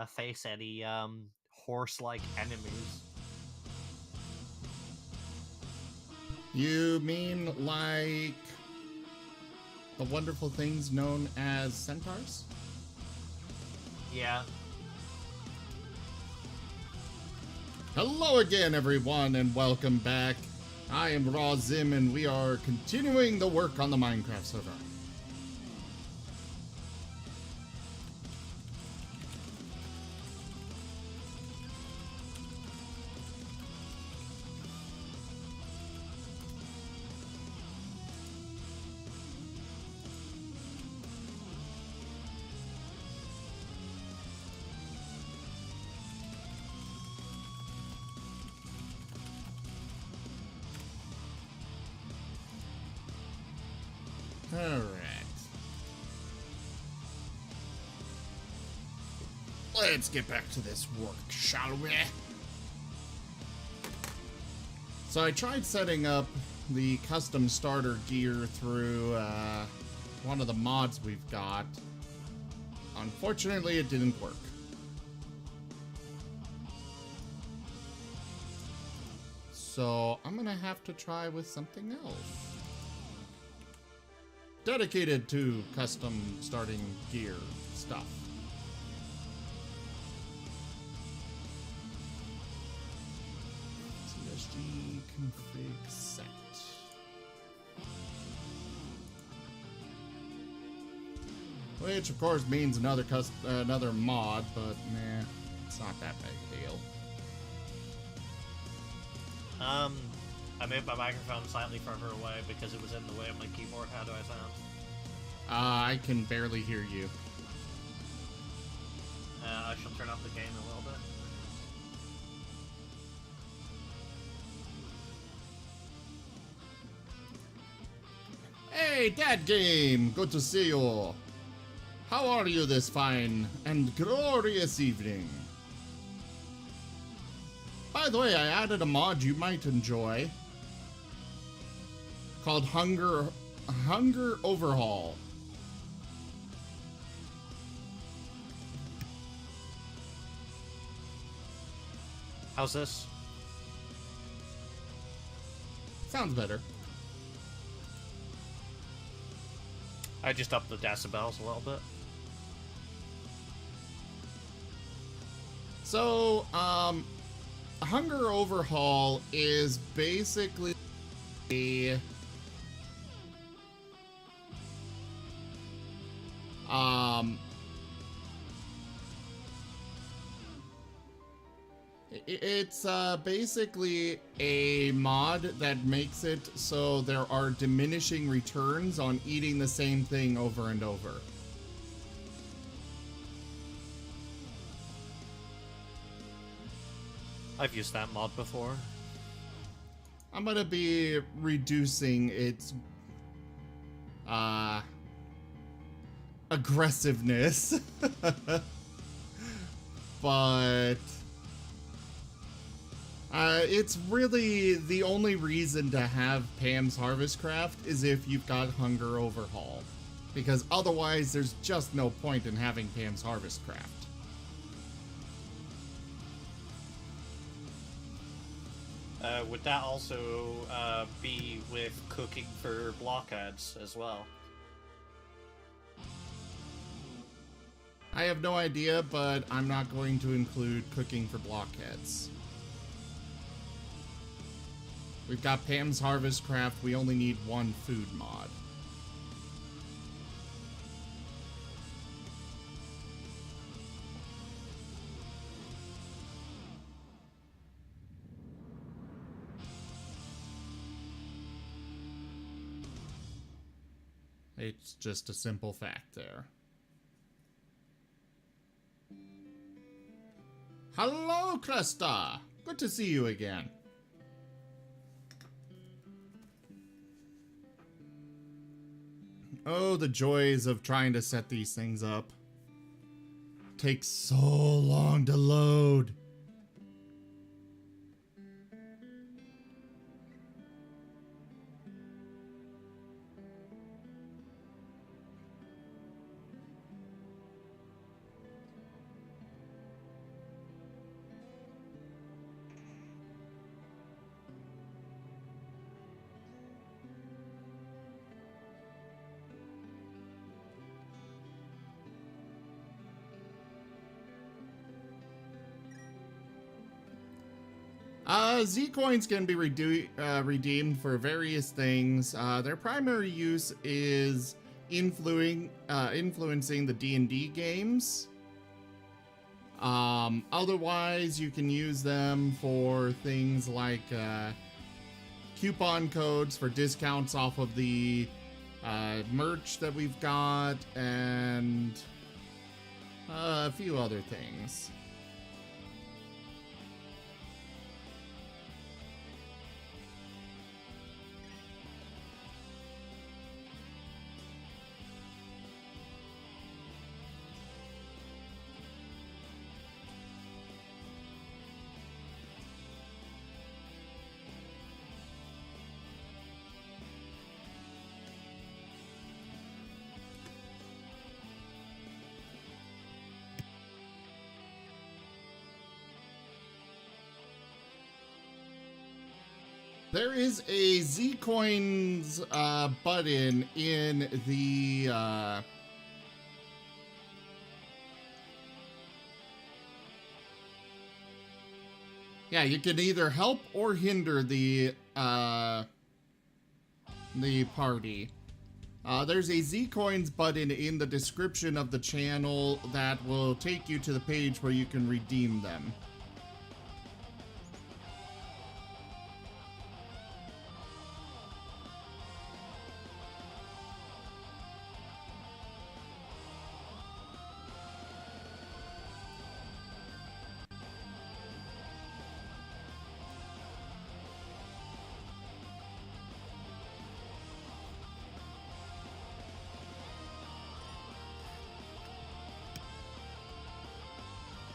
face any horse-like enemies. You mean like the wonderful things known as centaurs? Yeah. Hello again, everyone, and welcome back. I am Raw Zim, and we are continuing the work on the Minecraft server. Alright. Let's get back to this work, shall we? So I tried setting up the custom starter gear through one of the mods we've got. Unfortunately, it didn't work. So I'm gonna have to try with something else. Dedicated to custom starting gear stuff. CSG config set. Which of course means another mod, but nah, it's not that big a deal. I moved my microphone slightly further away because it was in the way of my keyboard. How do I sound? I can barely hear you. I shall turn up the gain a little bit. Hey, Dad Game! Good to see you. How are you this fine and glorious evening? By the way, I added a mod you might enjoy called Hunger Overhaul. How's this? Sounds better. I just upped the decibels a little bit. So, Hunger Overhaul is basically a it's basically a mod that makes it so there are diminishing returns on eating the same thing over and over. I've used that mod before. I'm gonna be reducing its aggressiveness, but it's really the only reason to have Pam's Harvest Craft is if you've got Hunger Overhaul, because otherwise there's just no point in having Pam's Harvest Craft. Would that also be with cooking for blockheads as well? I have no idea, but I'm not going to include cooking for blockheads. We've got Pam's Harvest Craft, we only need one food mod. It's just a simple fact there. Hello, Cresta! Good to see you again. Oh, the joys of trying to set these things up. Takes so long to load. Z coins can be redeemed for various things. Their primary use is influencing the D&D games. Otherwise, you can use them for things like coupon codes for discounts off of the merch that we've got, and a few other things. There is a Z-Coins button in the yeah, you can either help or hinder the party. There's a Z-Coins button in the description of the channel that will take you to the page where you can redeem them.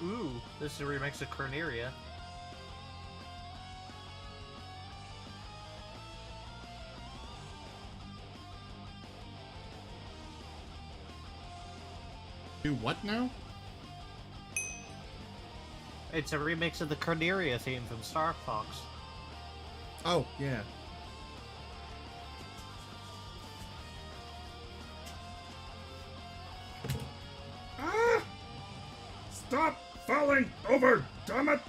Ooh, this is a remix of Corneria. Do what now? It's a remix of the Corneria theme from Star Fox. Oh, yeah. Ah! Stop falling over, damn it!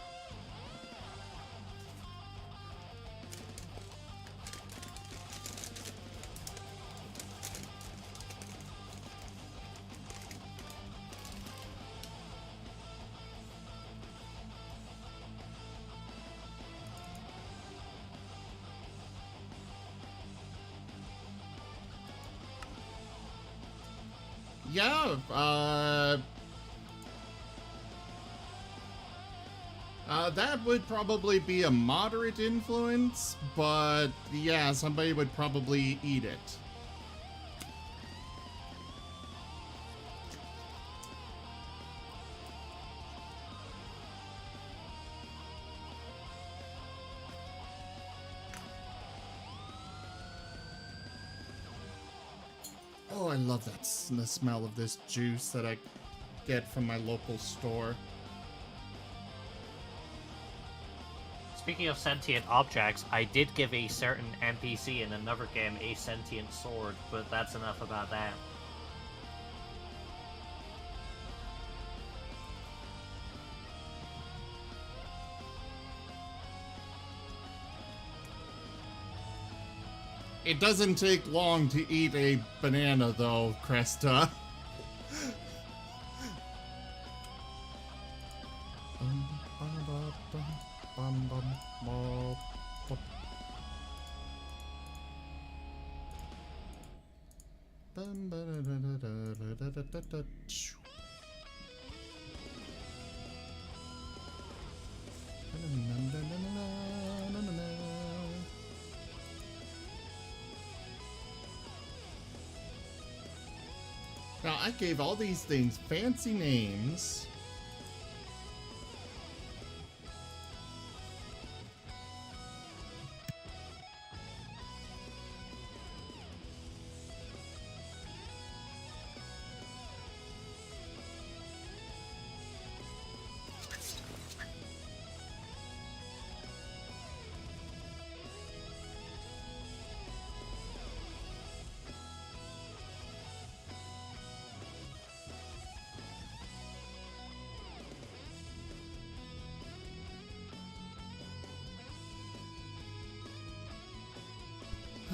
Yeah, that would probably be a moderate influence, but yeah, somebody would probably eat it. Oh, I love that the smell of this juice that I get from my local store. Speaking of sentient objects, I did give a certain NPC in another game a sentient sword, but that's enough about that. It doesn't take long to eat a banana, though, Cresta. Now, I gave all these things fancy names.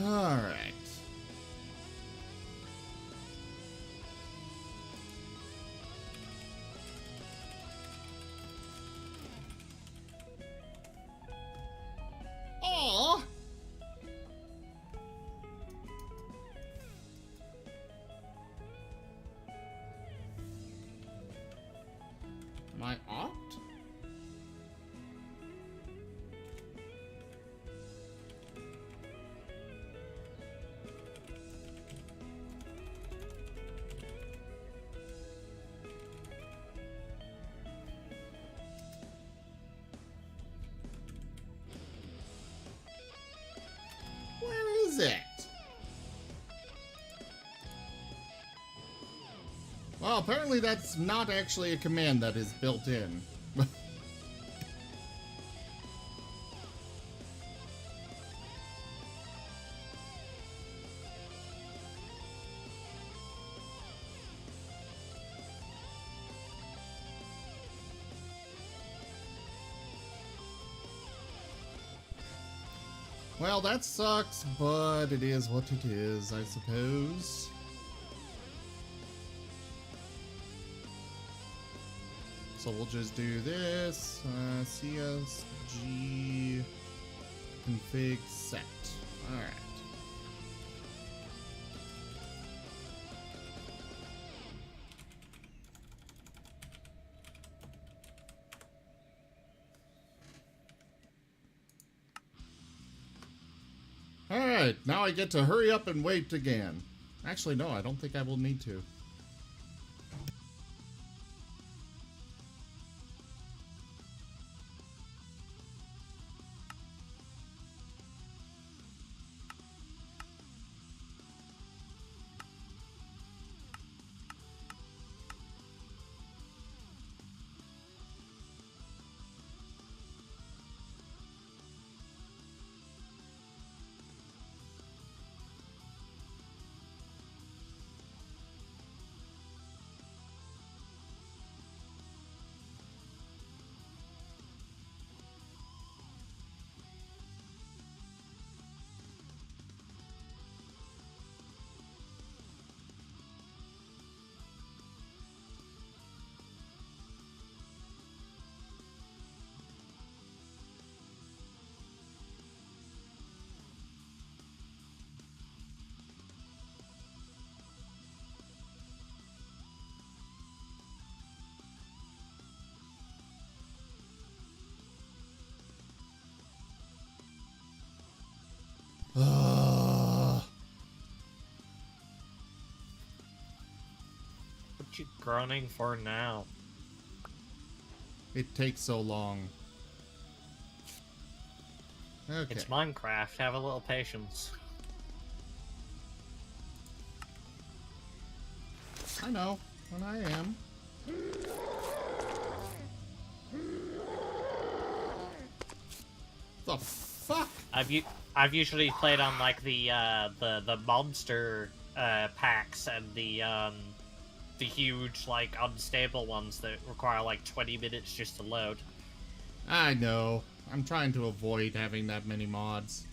Alright. Aww! My aunt? Where is it? Well, apparently that's not actually a command that is built in. Well, that sucks, but it is what it is, I suppose. So we'll just do this, CSG config set. Alright. Alright, now I get to hurry up and wait again. Actually, no, I don't think I will need to. What you groaning for now? It takes so long. Okay. It's Minecraft. Have a little patience. I know, and I am. The fuck? I've usually played on like the monster packs and the huge like unstable ones that require like 20 minutes just to load. I know. I'm trying to avoid having that many mods.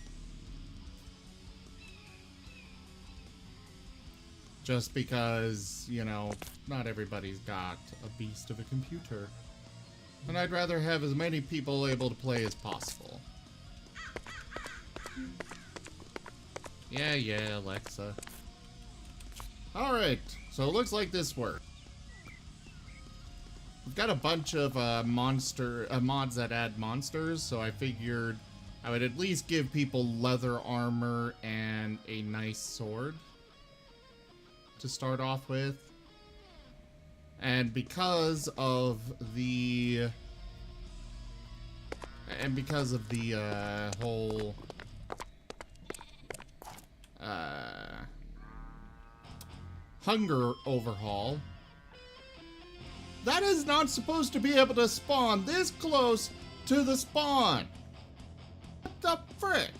Just because, you know, not everybody's got a beast of a computer. And I'd rather have as many people able to play as possible. Yeah, Alexa. Alright, so it looks like this worked. We've got a bunch of mods that add monsters, so I figured I would at least give people leather armor and a nice sword to start off with. And because of the whole hunger overhaul, that is not supposed to be able to spawn this close to the spawn. What the frick?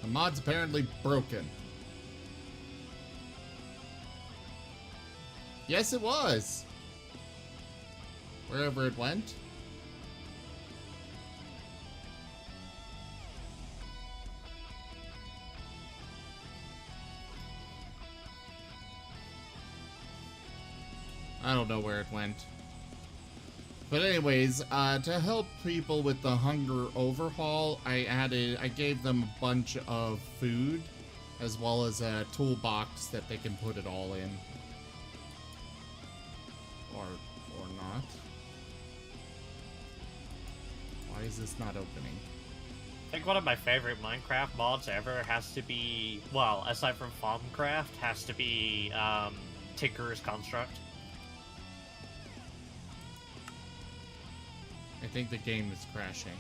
The mod's apparently broken. Yes, it was. Wherever it went. I don't know where it went. But anyways, to help people with the hunger overhaul, I gave them a bunch of food, as well as a toolbox that they can put it all in. Or not. Why is this not opening? I think one of my favorite Minecraft mods ever has to be, well, aside from Farmcraft, has to be Tinker's Construct. I think the game is crashing.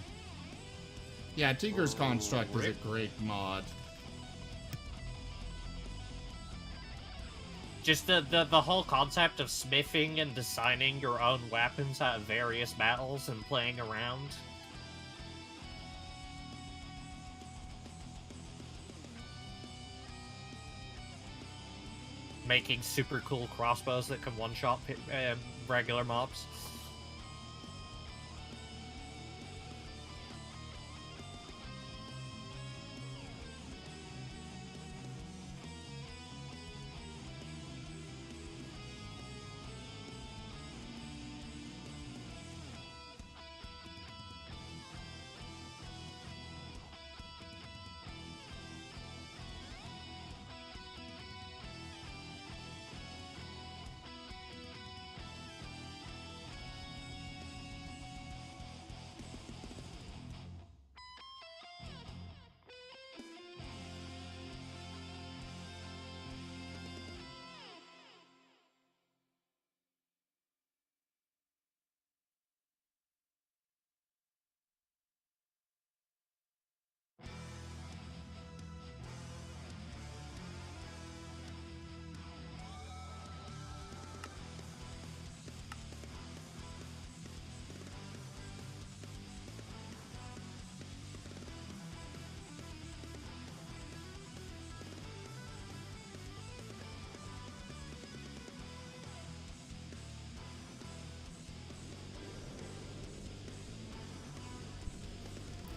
Yeah, Tinker's Construct is a great mod. Just the whole concept of smithing and designing your own weapons out of various metals and playing around. Making super cool crossbows that can one-shot regular mobs.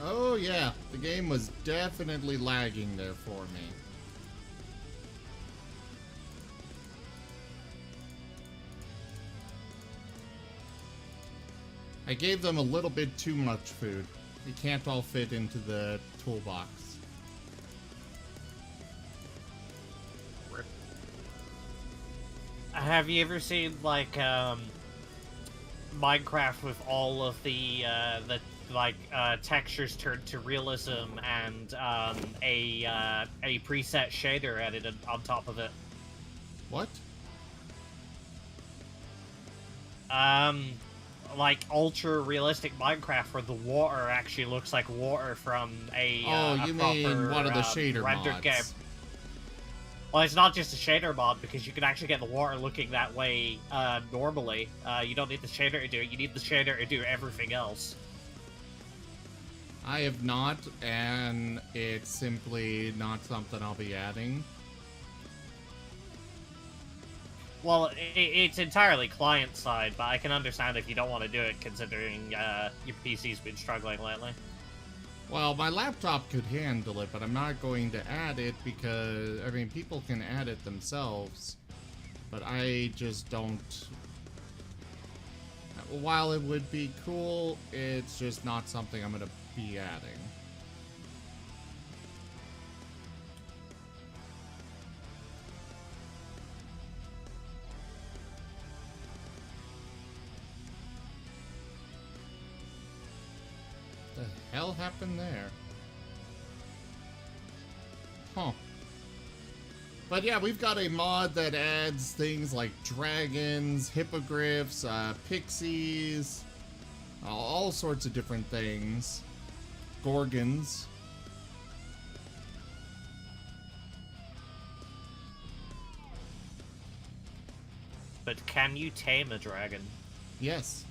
Oh yeah, the game was definitely lagging there for me. I gave them a little bit too much food. It can't all fit into the toolbox. Have you ever seen, like, Minecraft with all of the textures turned to realism and a preset shader added on top of it? What? Like ultra realistic Minecraft where the water actually looks like water from a you mean one of the shader rendered mods? game. Well, it's not just a shader mod, because you can actually get the water looking that way normally. You don't need the shader to do it, you need the shader to do everything else. I have not, and it's simply not something I'll be adding. Well, it's entirely client-side, but I can understand if you don't want to do it, considering your PC's been struggling lately. Well, my laptop could handle it, but I'm not going to add it because, I mean, people can add it themselves, but I just don't. While it would be cool, it's just not something I'm going to be adding. The hell happened there? Huh. But yeah, we've got a mod that adds things like dragons, hippogriffs, pixies, all sorts of different things. Gorgons. But can you tame a dragon? Yes.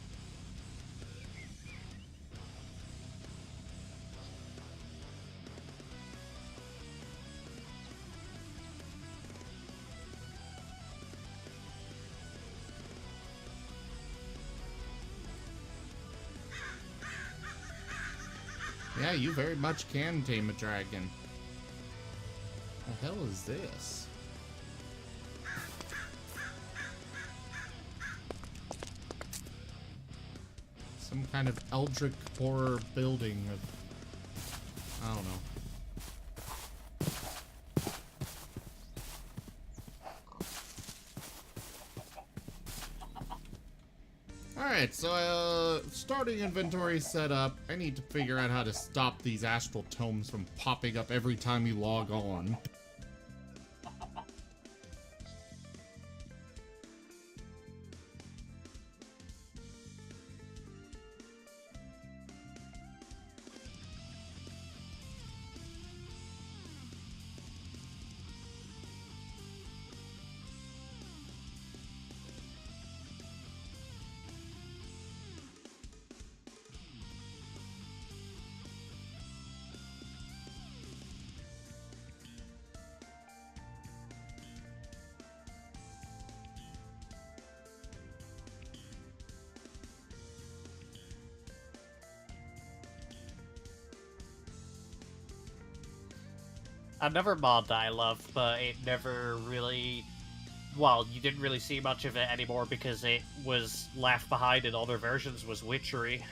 Yeah, you very much can tame a dragon. The hell is this? Some kind of eldritch horror building of... I don't know. Alright, so starting inventory set up. I need to figure out how to stop these astral tomes from popping up every time you log on. Another mod that I love, but it never really... Well, you didn't really see much of it anymore because it was left behind in other versions, was Witchery.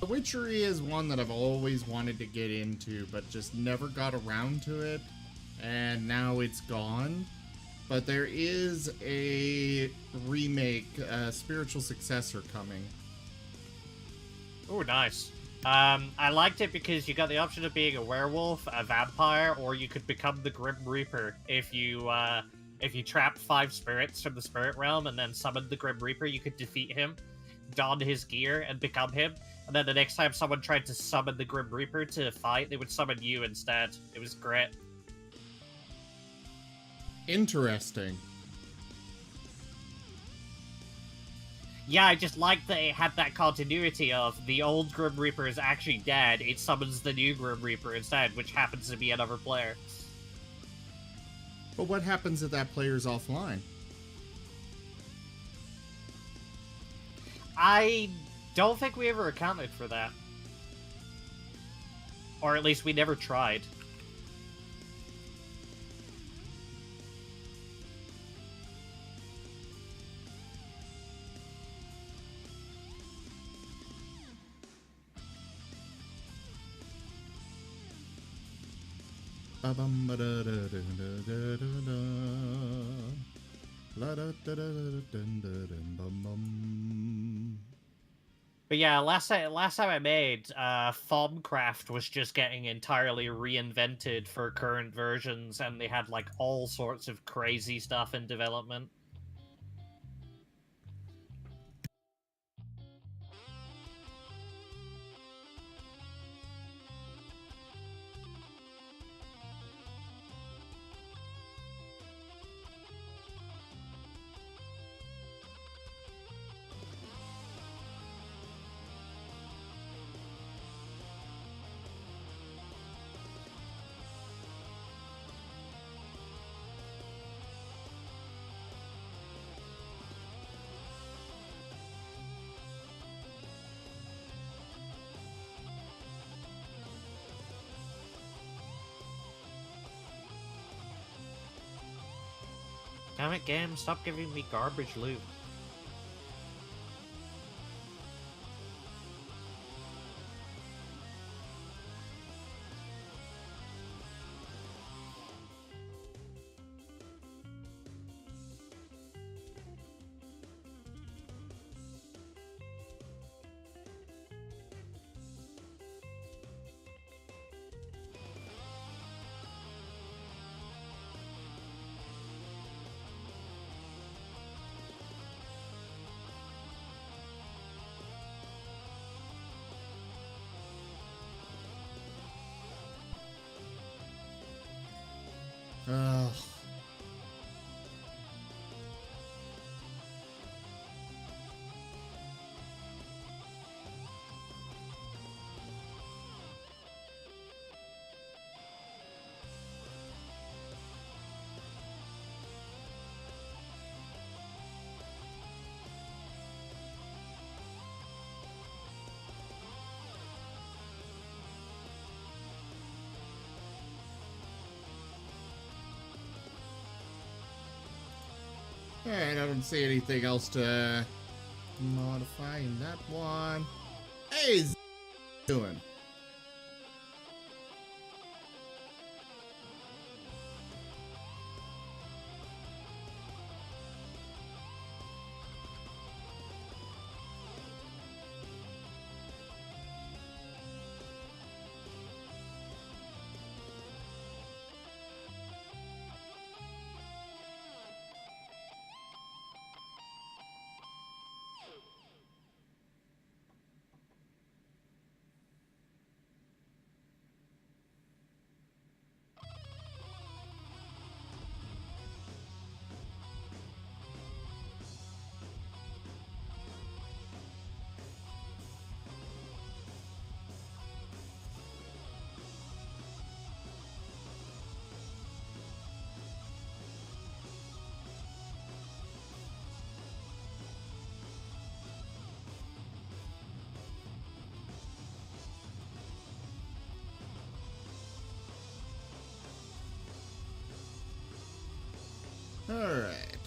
The Witchery is one that I've always wanted to get into, but just never got around to it, and now it's gone. But there is a remake, spiritual successor coming. Oh, nice. I liked it because you got the option of being a werewolf, a vampire, or you could become the Grim Reaper if you trapped 5 spirits from the spirit realm and then summoned the Grim Reaper. You could defeat him, don his gear, and become him. And then the next time someone tried to summon the Grim Reaper to fight, they would summon you instead. It was great. Interesting. Yeah, I just liked that it had that continuity of the old Grim Reaper is actually dead, it summons the new Grim Reaper instead, which happens to be another player. But what happens if that player's offline? I don't think we ever accounted for that. Or at least we never tried. But yeah, last time I made, Thaumcraft was just getting entirely reinvented for current versions, and they had like all sorts of crazy stuff in development. Damn it, game, stop giving me garbage loot. Ugh. Alright, I don't see anything else to modify in that one. Hey, doing? Alright,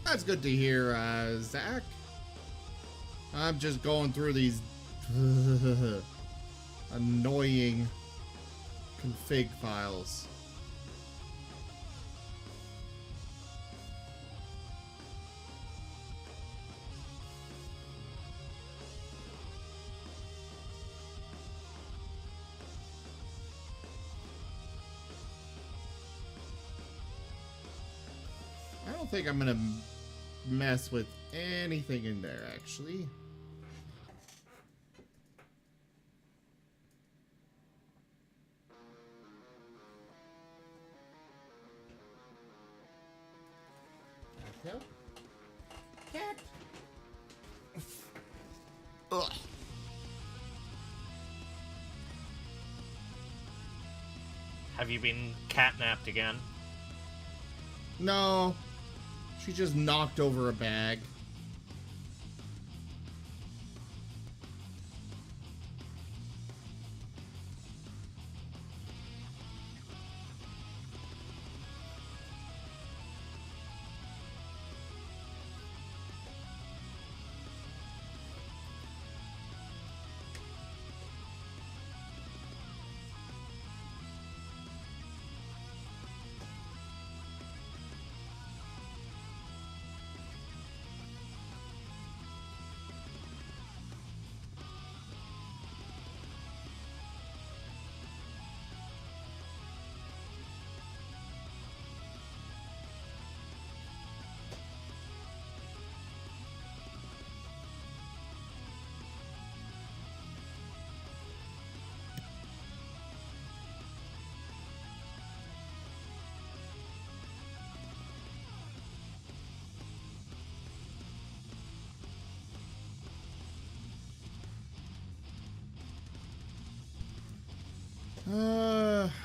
that's good to hear, Zach. I'm just going through these annoying config files. I don't think I'm gonna mess with anything in there, actually. Cat? Cat? Ugh. Have you been catnapped again? No. She just knocked over a bag.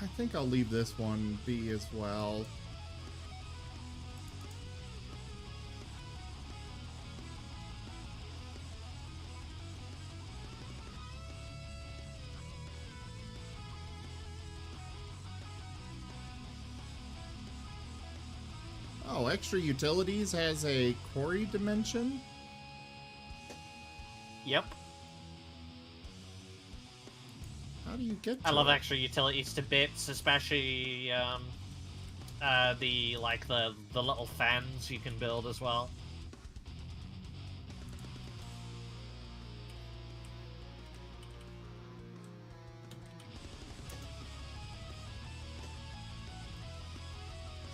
I think I'll leave this one be as well. Oh, extra utilities has a quarry dimension? Yep. How do you get to I love it? extra utilities to bits, especially the little fans you can build as well.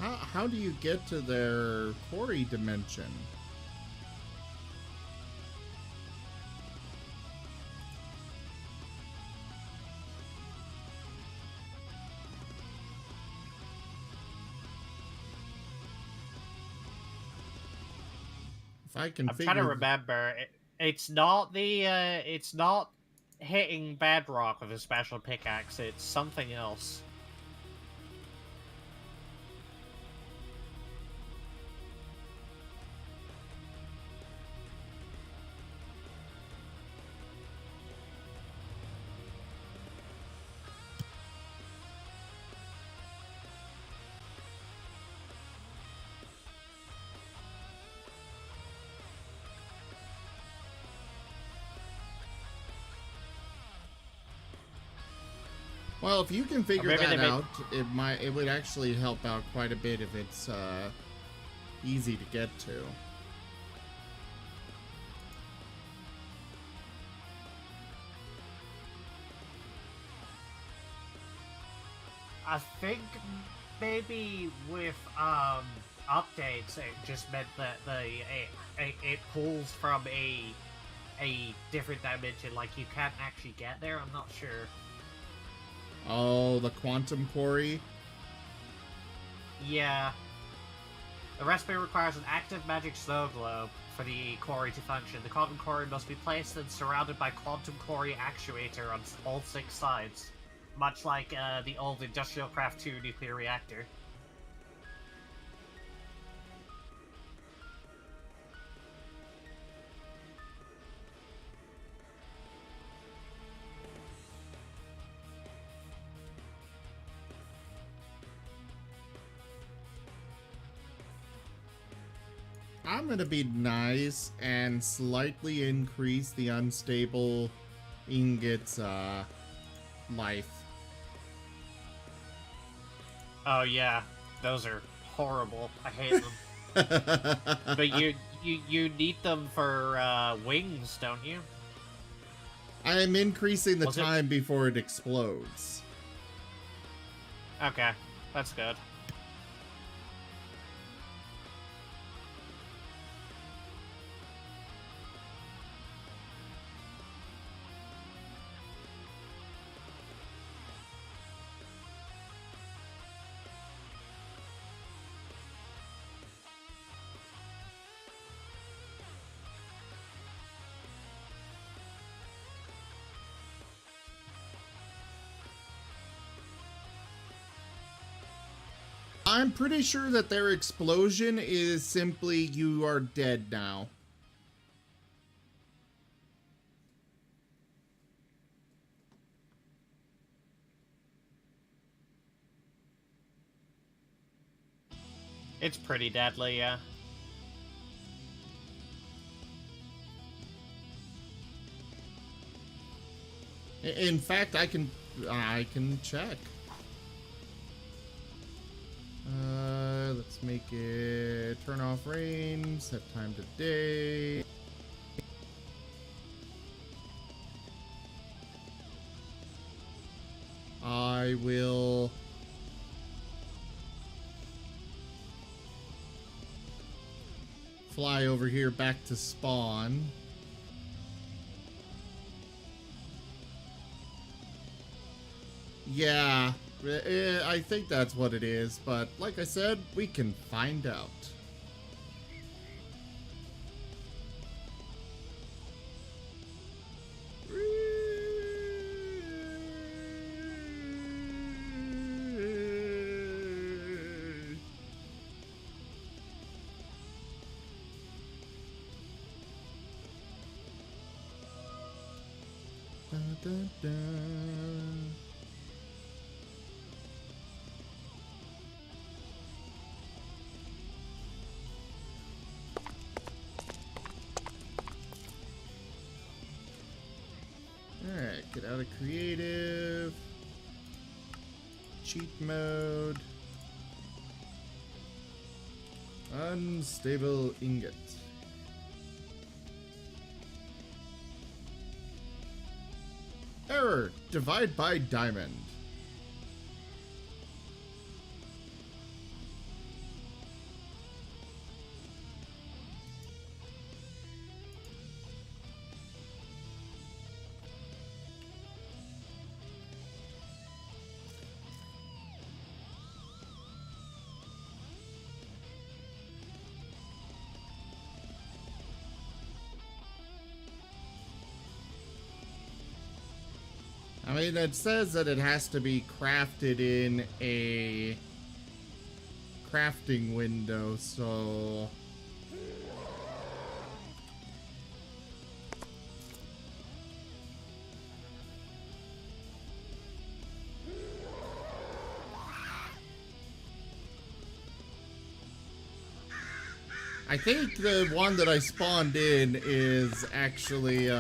How do you get to their quarry dimension? If I can I'm figure... trying to remember. It's not the it's not hitting bedrock with a special pickaxe. It's something else. Well, if you can figure maybe that they out, it would actually help out quite a bit if it's easy to get to. I think maybe with updates, it just meant that it pulls from a different dimension. Like you can't actually get there. I'm not sure. Oh, the quantum quarry? Yeah. The recipe requires an active magic snow globe for the quarry to function. The quantum quarry must be placed and surrounded by quantum quarry actuator on all 6 sides, much like the old Industrial Craft 2 nuclear reactor. I'm gonna be nice and slightly increase the unstable ingot's life. Oh yeah, those are horrible. I hate them. But you need them for wings, don't you? I am increasing the time before it explodes. Okay, that's good. I'm pretty sure that their explosion is simply you are dead now. It's pretty deadly, yeah. In fact, I can check. Let's make it turn off rain, set time to day. I will fly over here back to spawn. Yeah, I think that's what it is, but like I said, we can find out. Dun, dun, dun. Alright, get out of creative. Cheat mode. Unstable ingot. Error! Divide by diamond. mean, it says that it has to be crafted in a crafting window, so... I think the one that I spawned in is actually,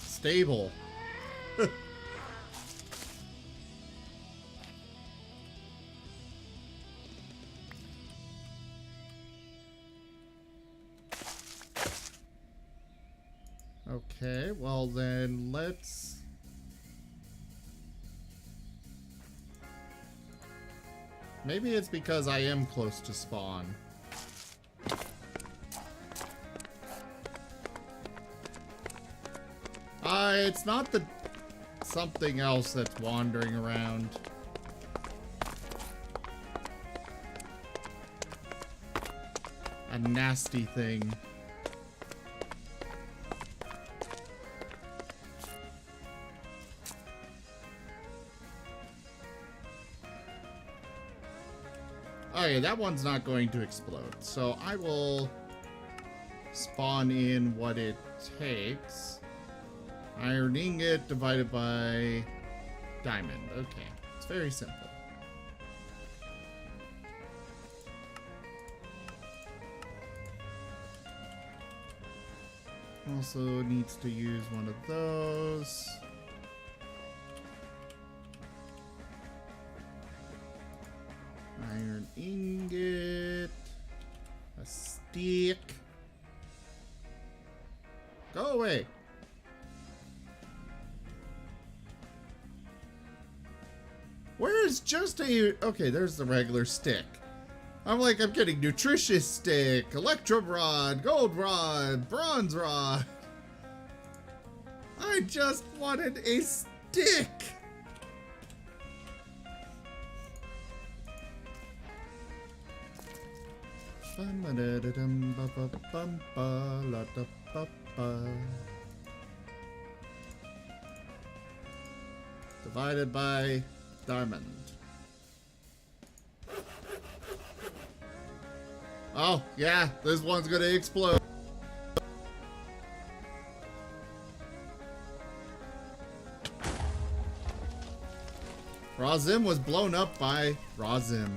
stable. Okay, well then let's... Maybe it's because I am close to spawn. It's not the... something else that's wandering around. A nasty thing. Okay, that one's not going to explode. So I will spawn in what it takes. Iron ingot divided by diamond. Okay, it's very simple. Also needs to use one of those. Iron ingot. A stick. Go away. Where's just a... Okay, there's the regular stick. I'm getting nutritious stick, electrum rod, gold rod, bronze rod. I just wanted a stick. Divided by diamond. Oh, yeah, this one's gonna explode. Razim was blown up by Razim.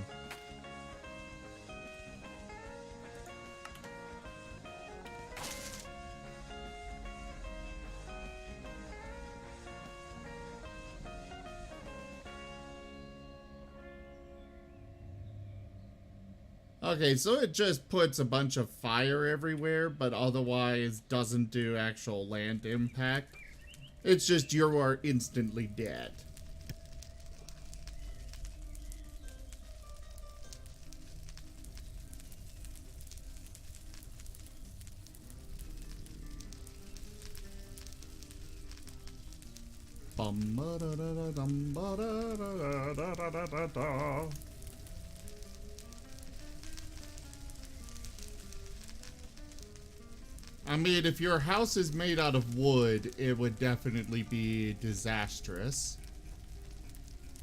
Okay, so it just puts a bunch of fire everywhere, but otherwise doesn't do actual land impact. It's just you are instantly dead. I mean, if your house is made out of wood, it would definitely be disastrous.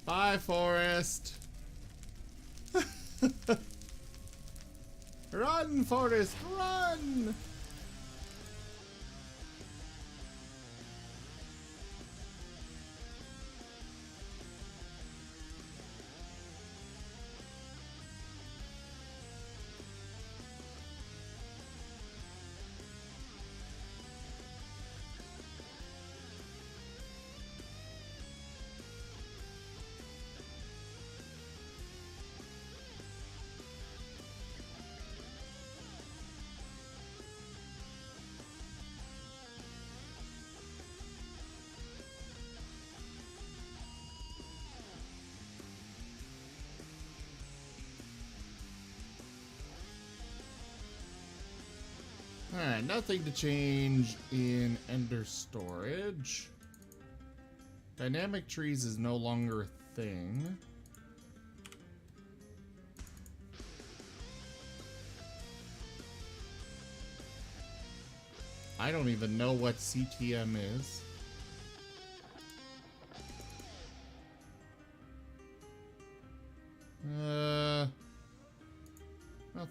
Bye, forest. Run, forest, run! Alright, nothing to change in Ender storage. Dynamic trees is no longer a thing. I don't even know what CTM is.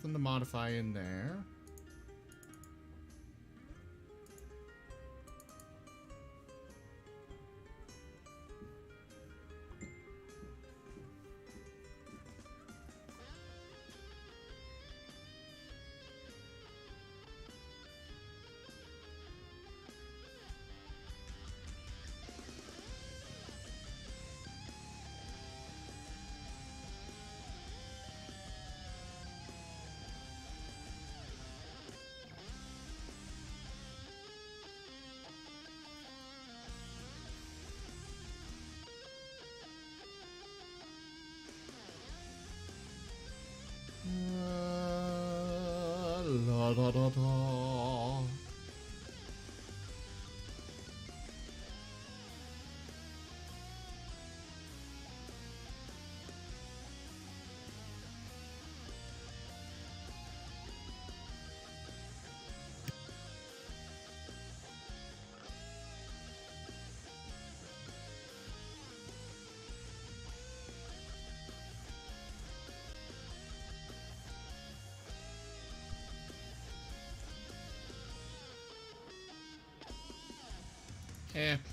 nothing to modify in there. La da da da.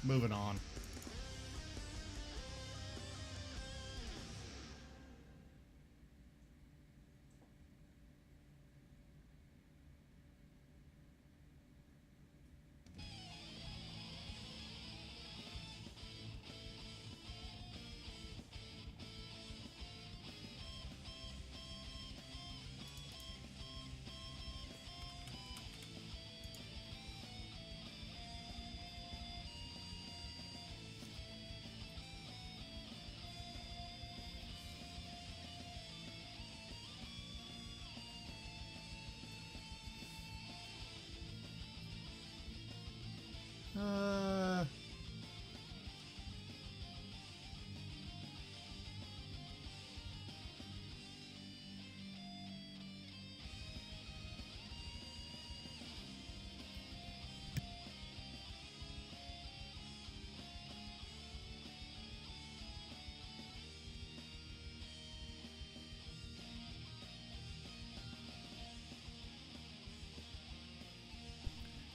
Moving on.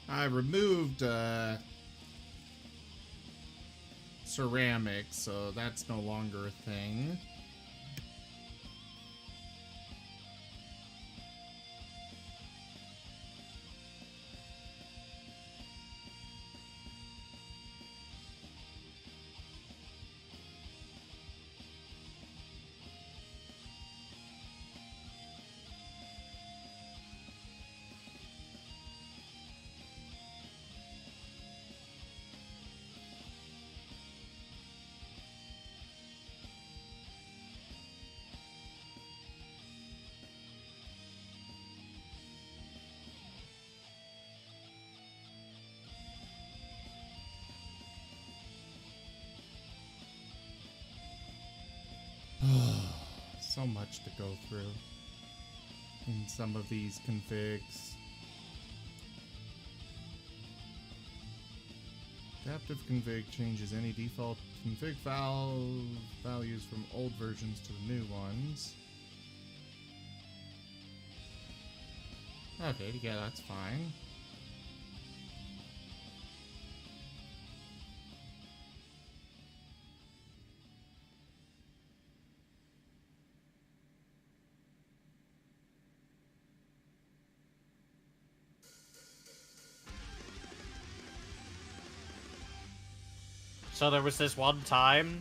I removed ceramics, so that's no longer a thing. So much to go through in some of these configs. Adaptive config changes any default config values from old versions to the new ones. Okay, yeah, that's fine. So there was this one time,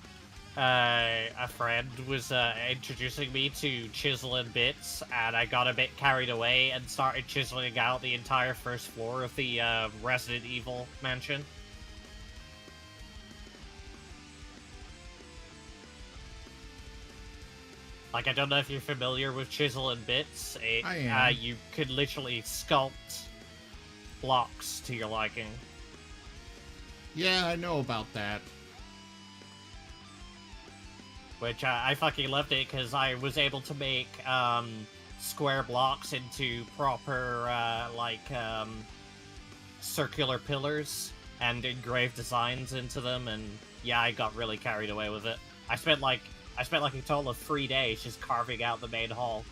a friend was introducing me to chiseling bits, and I got a bit carried away and started chiseling out the entire first floor of the Resident Evil mansion. Like, I don't know if you're familiar with chiseling bits. I am. You could literally sculpt blocks to your liking. Yeah, I know about that. Which I fucking loved it because I was able to make square blocks into proper circular pillars and engrave designs into them, and yeah, I got really carried away with it. I spent like a total of 3 days just carving out the main hall.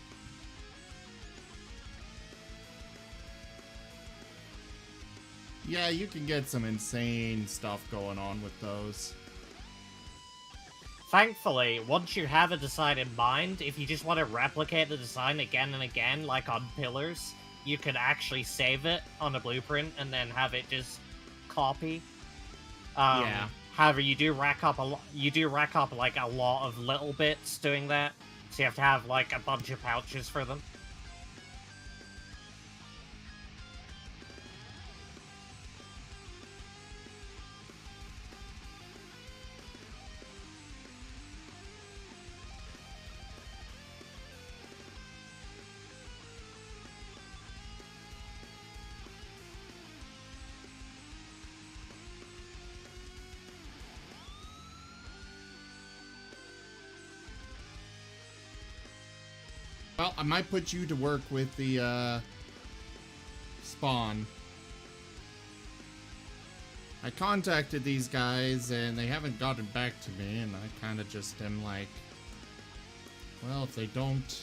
Yeah, you can get some insane stuff going on with those. Thankfully, once you have a design in mind, if you just want to replicate the design again and again, like on pillars, you can actually save it on a blueprint and then have it just copy. Yeah. However, you do rack up like a lot of little bits doing that, so you have to have like a bunch of pouches for them. Well, I might put you to work with the, spawn. I contacted these guys, and they haven't gotten back to me, and I kind of just am like, well, if they don't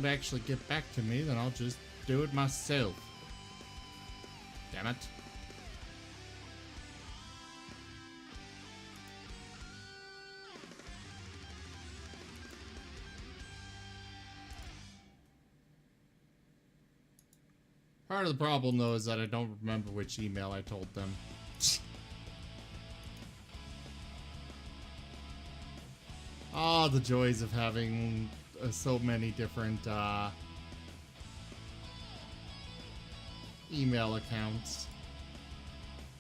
actually get back to me, then I'll just do it myself. Damn it. Part of the problem, though, is that I don't remember which email I told them. Ah, the joys of having so many different email accounts.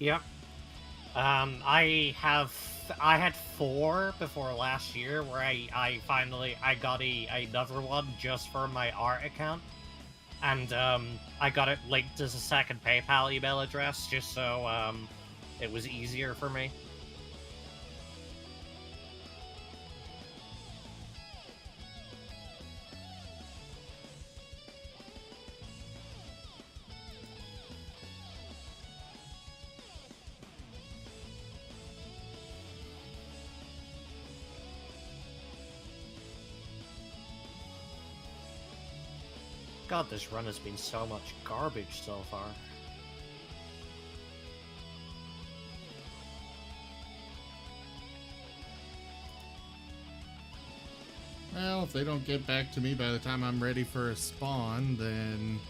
Yep. I had 4 before last year, where I finally got another one just for my art account. And, I got it linked as a second PayPal email address, just so, it was easier for me. God, this run has been so much garbage so far. Well, if they don't get back to me by the time I'm ready for a spawn, then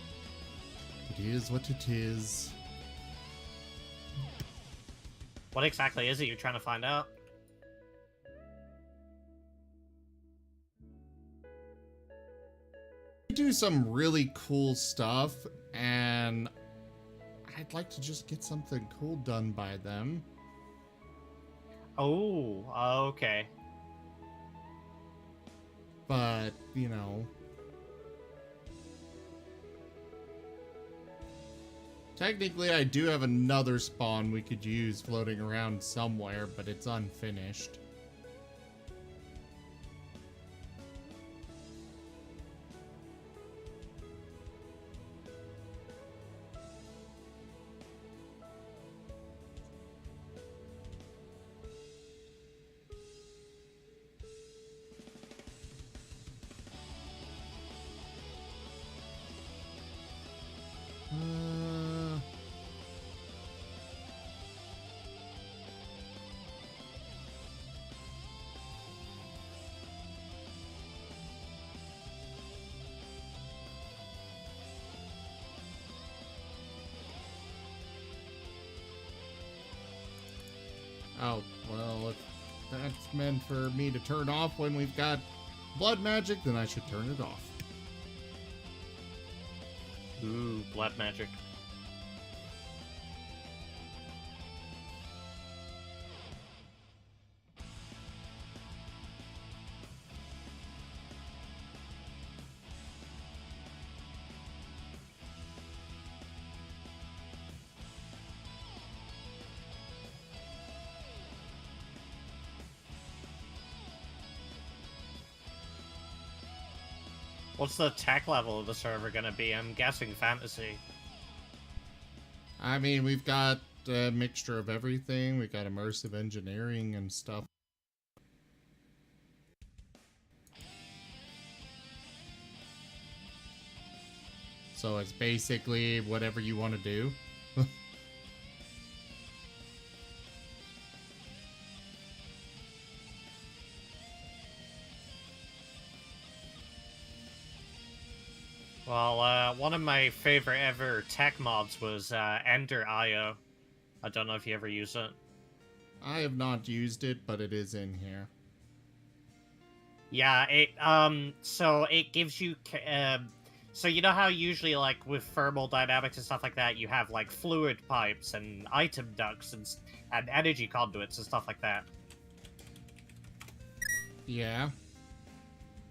it is what it is. What exactly is it you're trying to find out? Do some really cool stuff, and I'd like to just get something cool done by them. Oh, okay. But, you know, technically I do have another spawn we could use floating around somewhere, but it's unfinished. Oh, well, if that's meant for me to turn off when we've got blood magic, then I should turn it off. Ooh, blood magic. What's the tech level of the server gonna be? I'm guessing fantasy. I mean, we've got a mixture of everything. We've got immersive engineering and stuff. So it's basically whatever you want to do. Well, one of my favorite ever tech mods was Ender IO. I don't know if you ever use it. I have not used it, but it is in here. Yeah, so it gives you, so you know how usually, like, with thermal dynamics and stuff like that, you have, like, fluid pipes and item ducts and energy conduits and stuff like that? Yeah.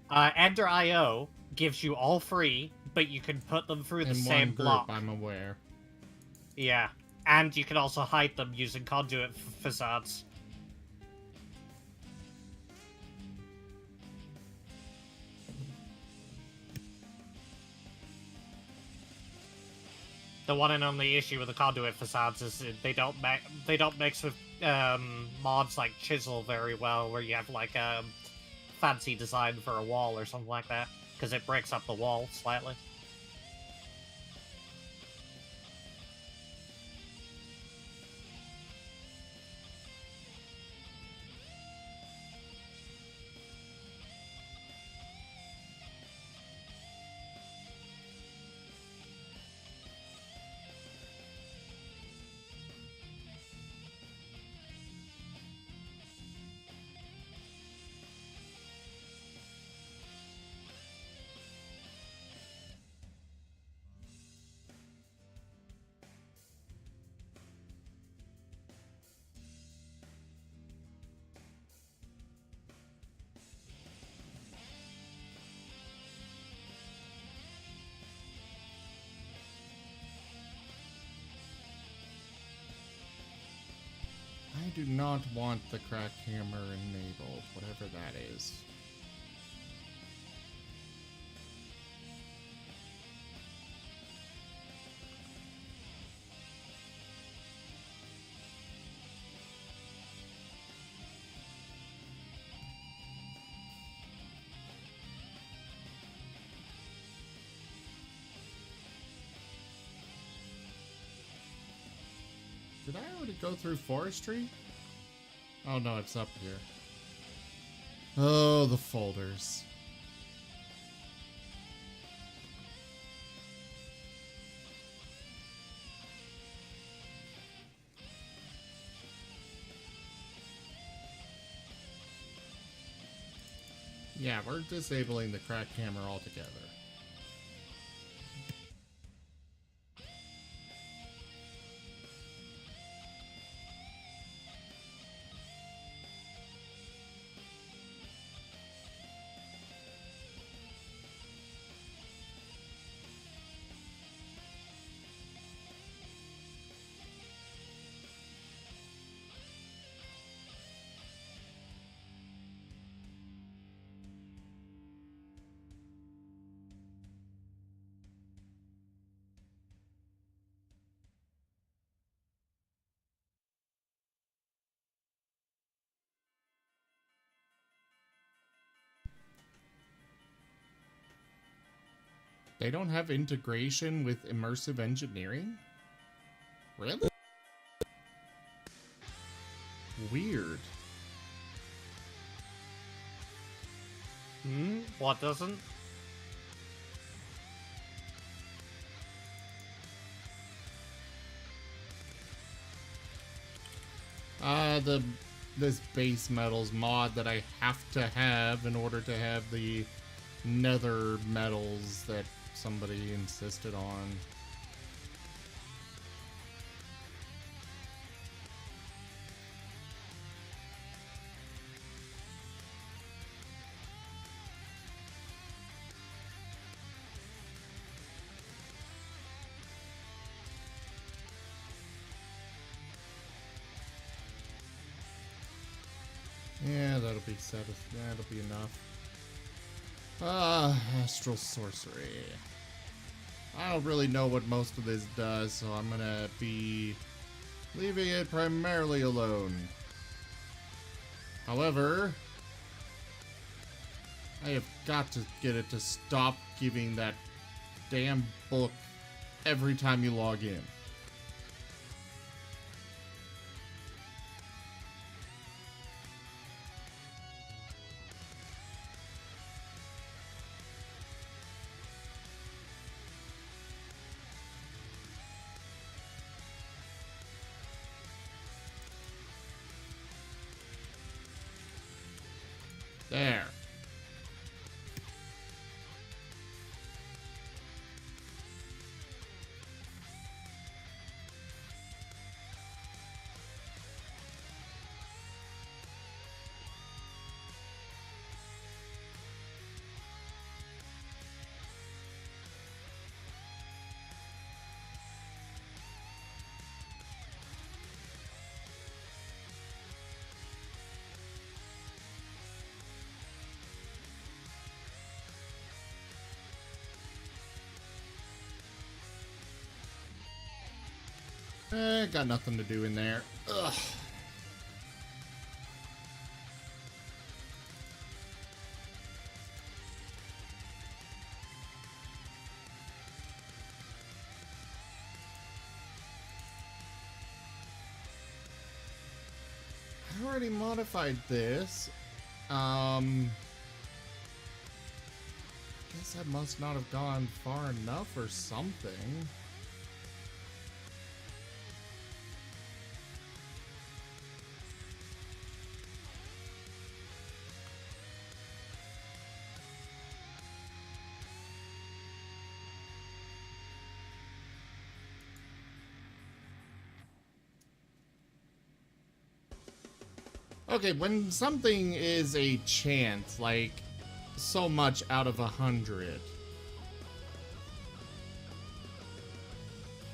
Ender IO gives you all three, but you can put them through the same block. I'm aware. Yeah, and you can also hide them using conduit facades. The one and only issue with the conduit facades is they don't mix with mods like Chisel very well, where you have like a fancy design for a wall or something like that, because it breaks up the wall slightly. I do not want the crack hammer enabled, whatever that is. Did I already go through forestry? Oh no, it's up here. Oh, the folders. Yeah, we're disabling the crack hammer altogether. They don't have integration with immersive engineering? Really? Weird. What doesn't? This base metals mod that I have to have in order to have the nether metals that somebody insisted on. Yeah, that'll be enough. Astral sorcery. I don't really know what most of this does, so I'm gonna be leaving it primarily alone. However, I have got to get it to stop giving that damn book every time you log in. There. Got nothing to do in there. Ugh. I already modified this. Guess I must not have gone far enough or something. Okay, when something is a chance, like so much out of 100,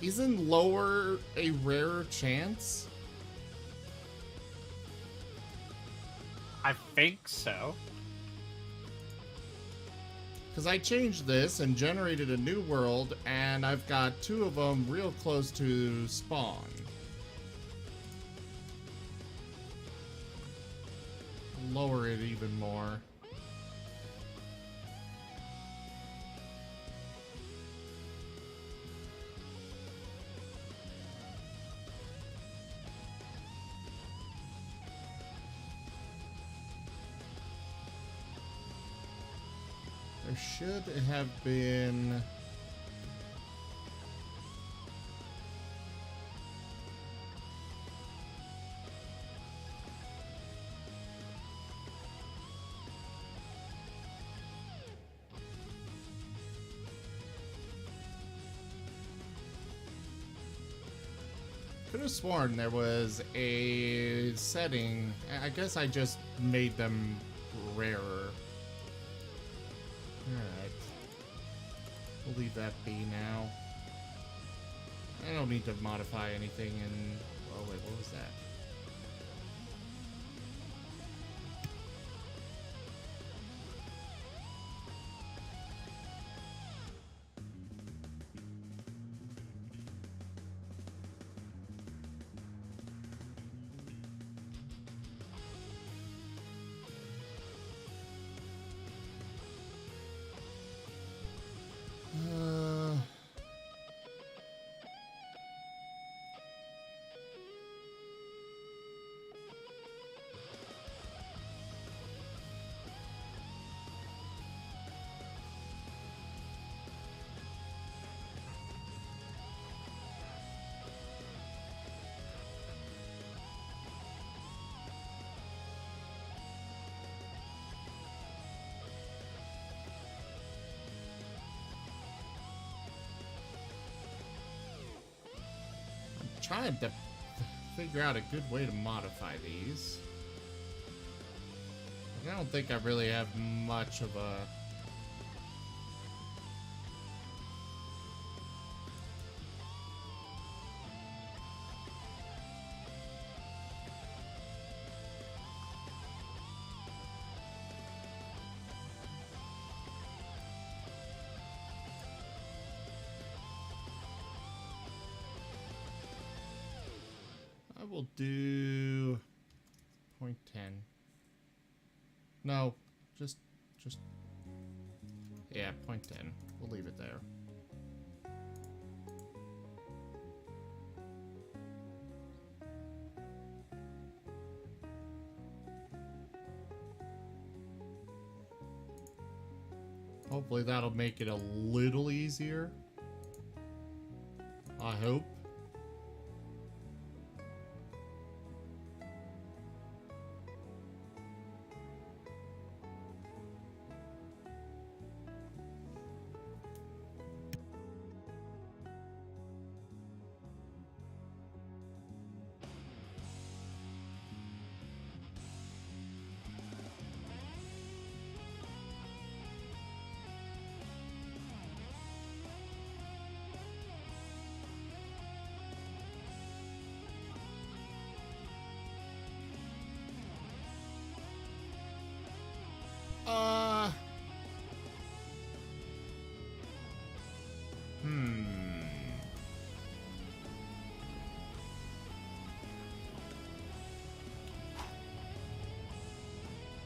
isn't lower a rarer chance? I think so. Because I changed this and generated a new world, and I've got 2 of them real close to spawn. Lower it even more. There should have been... Could have sworn there was a setting. I guess I just made them rarer. Alright. We'll leave that be now. I don't need to modify anything in... Oh wait, what was that? Trying to figure out a good way to modify these. I don't think I really have much of a... I will do 0.10. No, just yeah, 0.10. We'll leave it there. Hopefully that'll make it a little easier. I hope.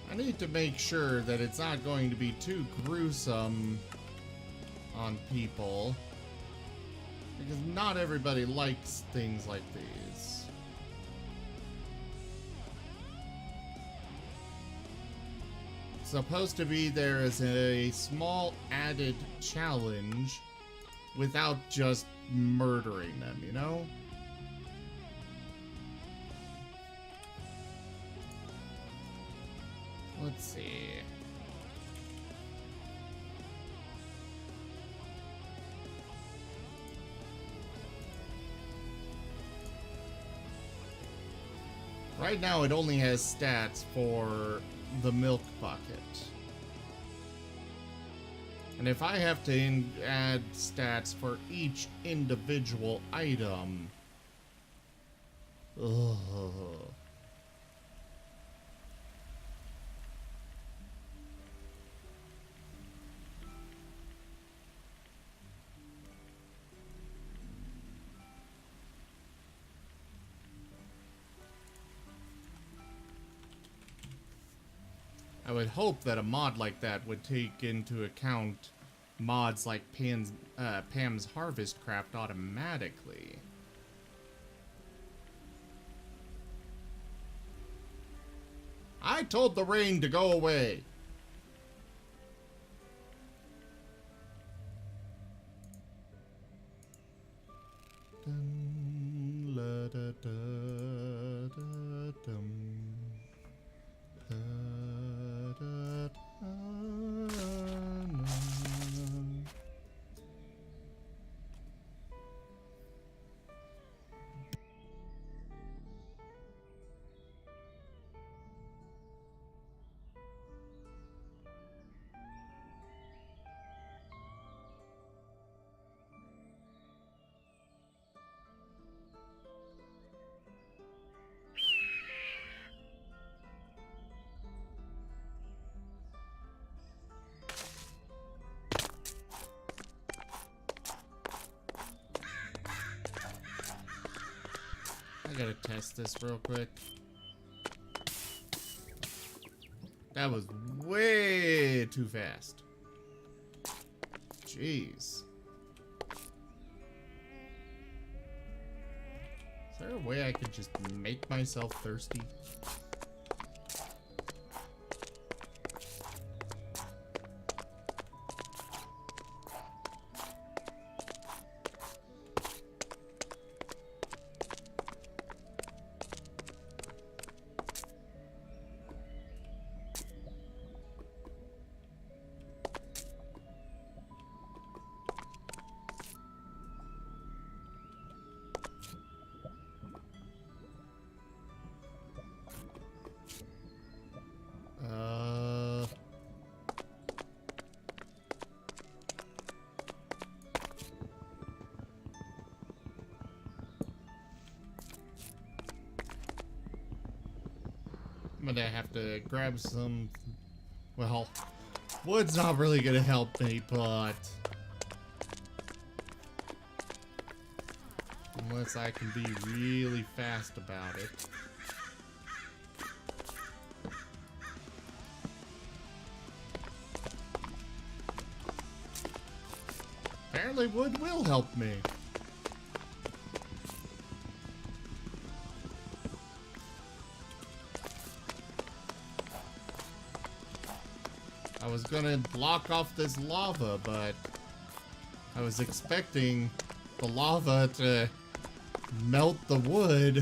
I need to make sure that it's not going to be too gruesome on people, because not everybody likes things like these. It's supposed to be there as a small added challenge without just murdering them, you know? Let's see. Right now it only has stats for the milk bucket. And if I have to add stats for each individual item... Ugh. I would hope that a mod like that would take into account mods like Pam's Harvest Craft automatically. I told the rain to go away. Dun, la, da, da, da, dum. I gotta test this real quick. That was way too fast. Jeez. Is there a way I could just make myself thirsty? I'm gonna have to grab some... Well, wood's not really gonna help me, but... Unless I can be really fast about it. Apparently wood will help me. I was gonna block off this lava, but I was expecting the lava to melt the wood.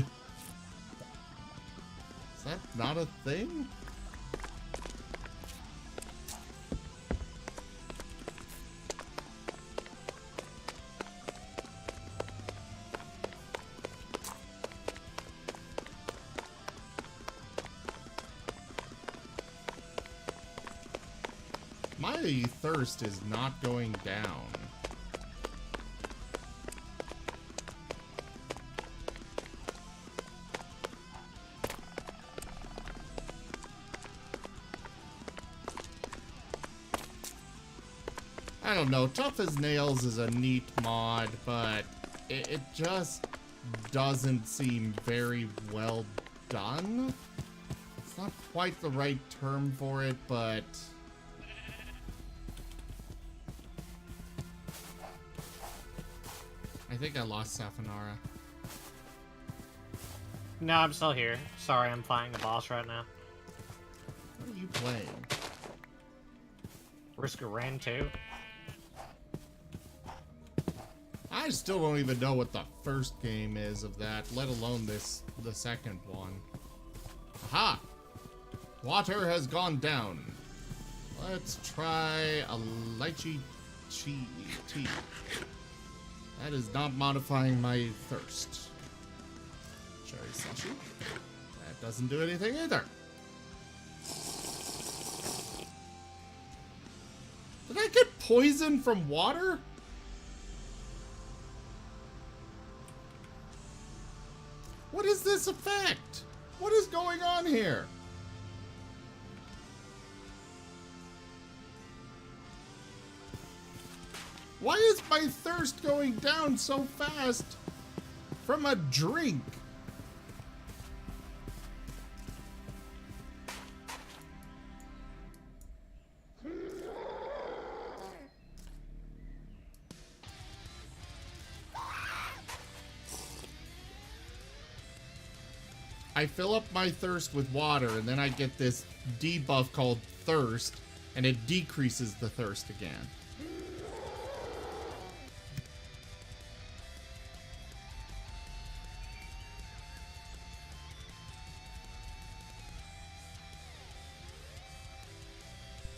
Is that not a thing? My thirst is not going down. I don't know, Tough as Nails is a neat mod, but it just doesn't seem very well done. It's not quite the right term for it, but I think I lost Safanara. No, I'm still here. Sorry, I'm fighting the boss right now. What are you playing? Risk of Rain 2. I still don't even know what the first game is of that, let alone the second one. Aha! Water has gone down. Let's try a lychee tea. That is not modifying my thirst. Cherry slushy. That doesn't do anything either. Did I get poisoned from water? What is this effect? What is going on here? Why is my thirst going down so fast from a drink? I fill up my thirst with water, and then I get this debuff called thirst, and it decreases the thirst again.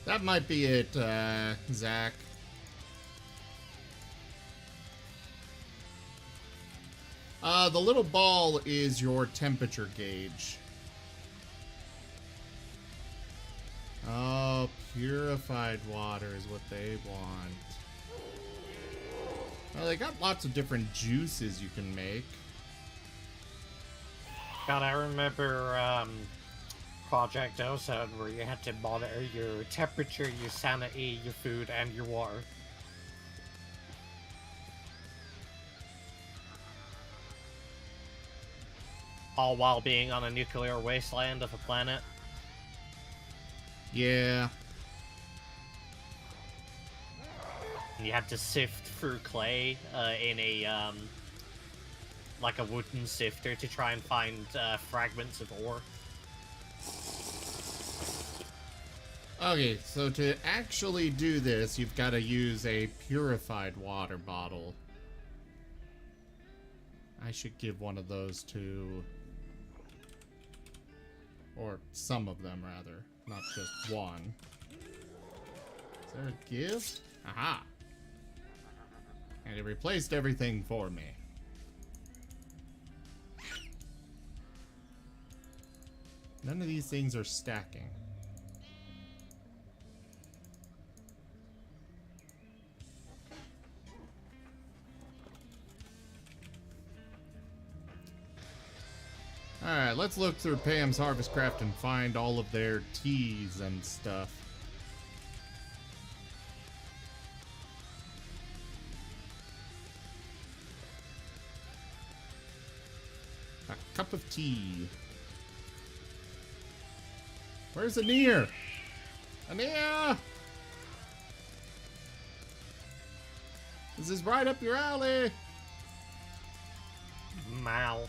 That might be it, Zach. The little ball is your temperature gauge. Oh, purified water is what they want. Well, they got lots of different juices you can make. God, I remember, Project Ozone, where you had to monitor your temperature, your sanity, your food, and your water. All while being on a nuclear wasteland of a planet. Yeah. You had to sift through clay in a, like a wooden sifter to try and find fragments of ore. Okay, so to actually do this, you've got to use a purified water bottle. I should give one of those to... Or some of them, rather. Not just one. Is there a give? Aha! And it replaced everything for me. None of these things are stacking. Alright, let's look through Pam's Harvest Craft and find all of their teas and stuff. A cup of tea. Where's Anir? Anir! This is right up your alley! Mal.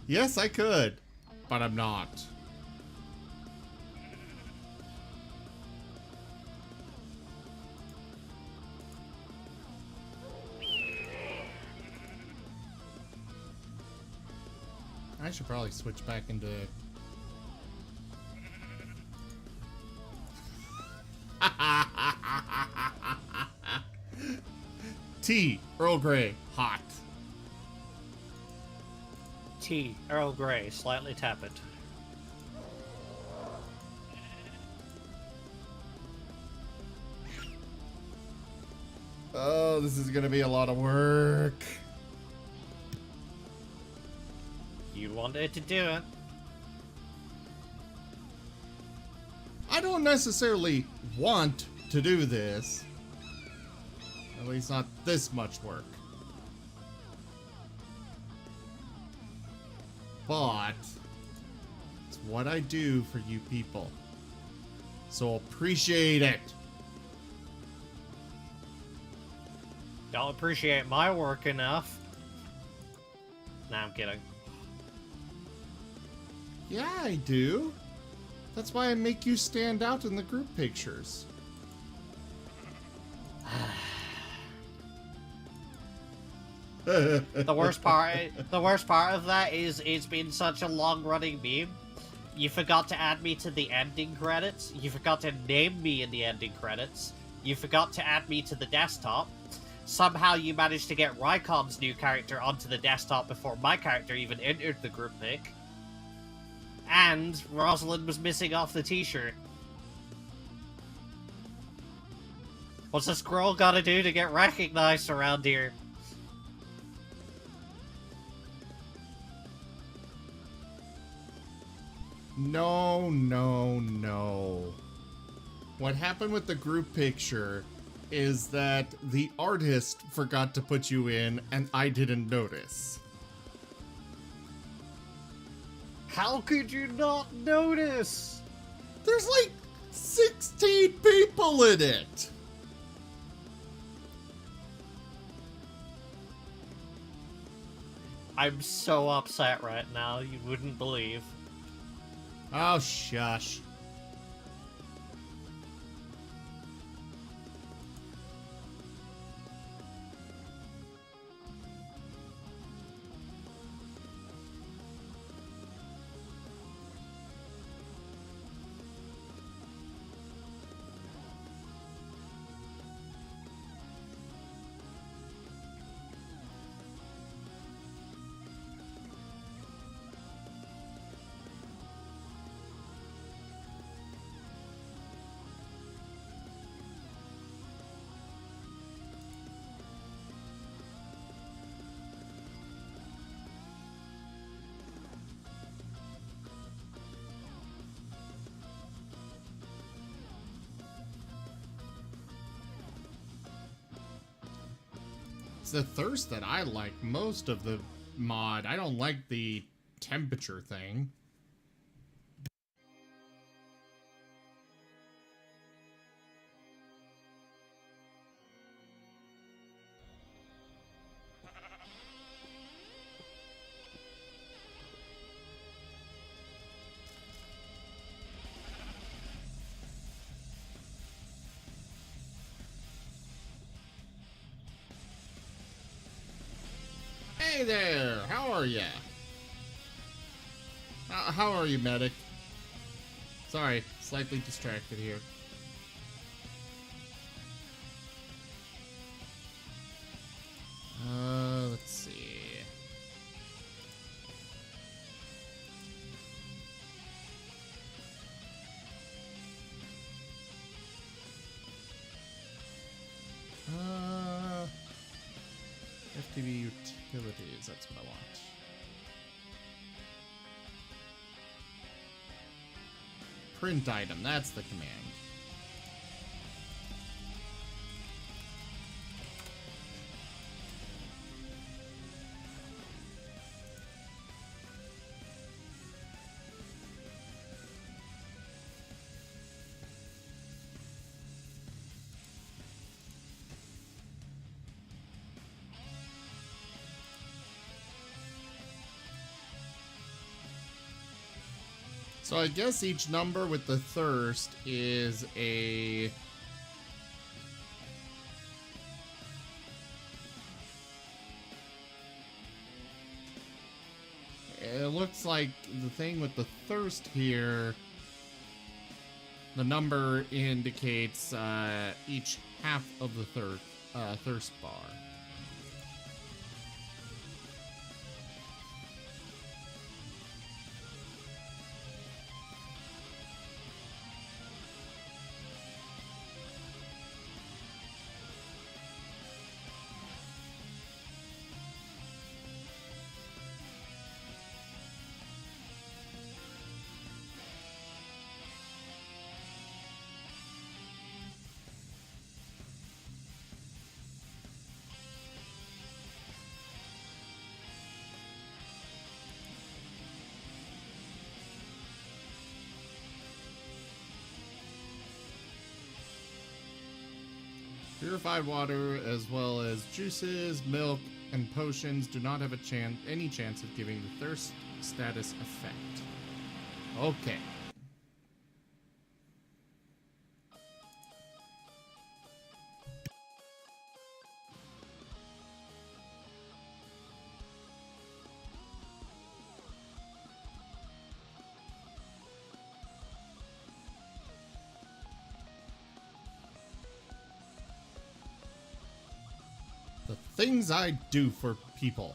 Yes, I could, but I'm not. I should probably switch back into... Tea, Earl Grey, hot. Tea, Earl Grey, slightly tepid. Oh, this is gonna be a lot of work. You wanted to do it. I don't necessarily want to do this. At least not this much work. But it's what I do for you people. So appreciate it. Don't appreciate my work enough. Nah, I'm kidding. Yeah, I do. That's why I make you stand out in the group pictures. The worst part of that is it's been such a long-running meme. You forgot to add me to the ending credits. You forgot to name me in the ending credits. You forgot to add me to the desktop. Somehow you managed to get Rykon's new character onto the desktop before my character even entered the group pic. And Rosalind was missing off the t-shirt. What's a scroll gotta do to get recognized around here? No, no, no. What happened with the group picture is that the artist forgot to put you in and I didn't notice. How could you not notice? There's like 16 people in it. I'm so upset right now, you wouldn't believe. Oh, shush. It's the thirst that I like most of the mod. I don't like the temperature thing. Hey there, how are ya? How are you, medic? Sorry, slightly distracted here. Let's see. FTV utilities, that's what I want. Print item, that's the command. So I guess each number with the thirst is a... It looks like the thing with the thirst here, the number indicates each half of the thirst bar. Purified water, as well as juices, milk, and potions, do not have any chance of giving the thirst status effect. Okay. The things I do for people.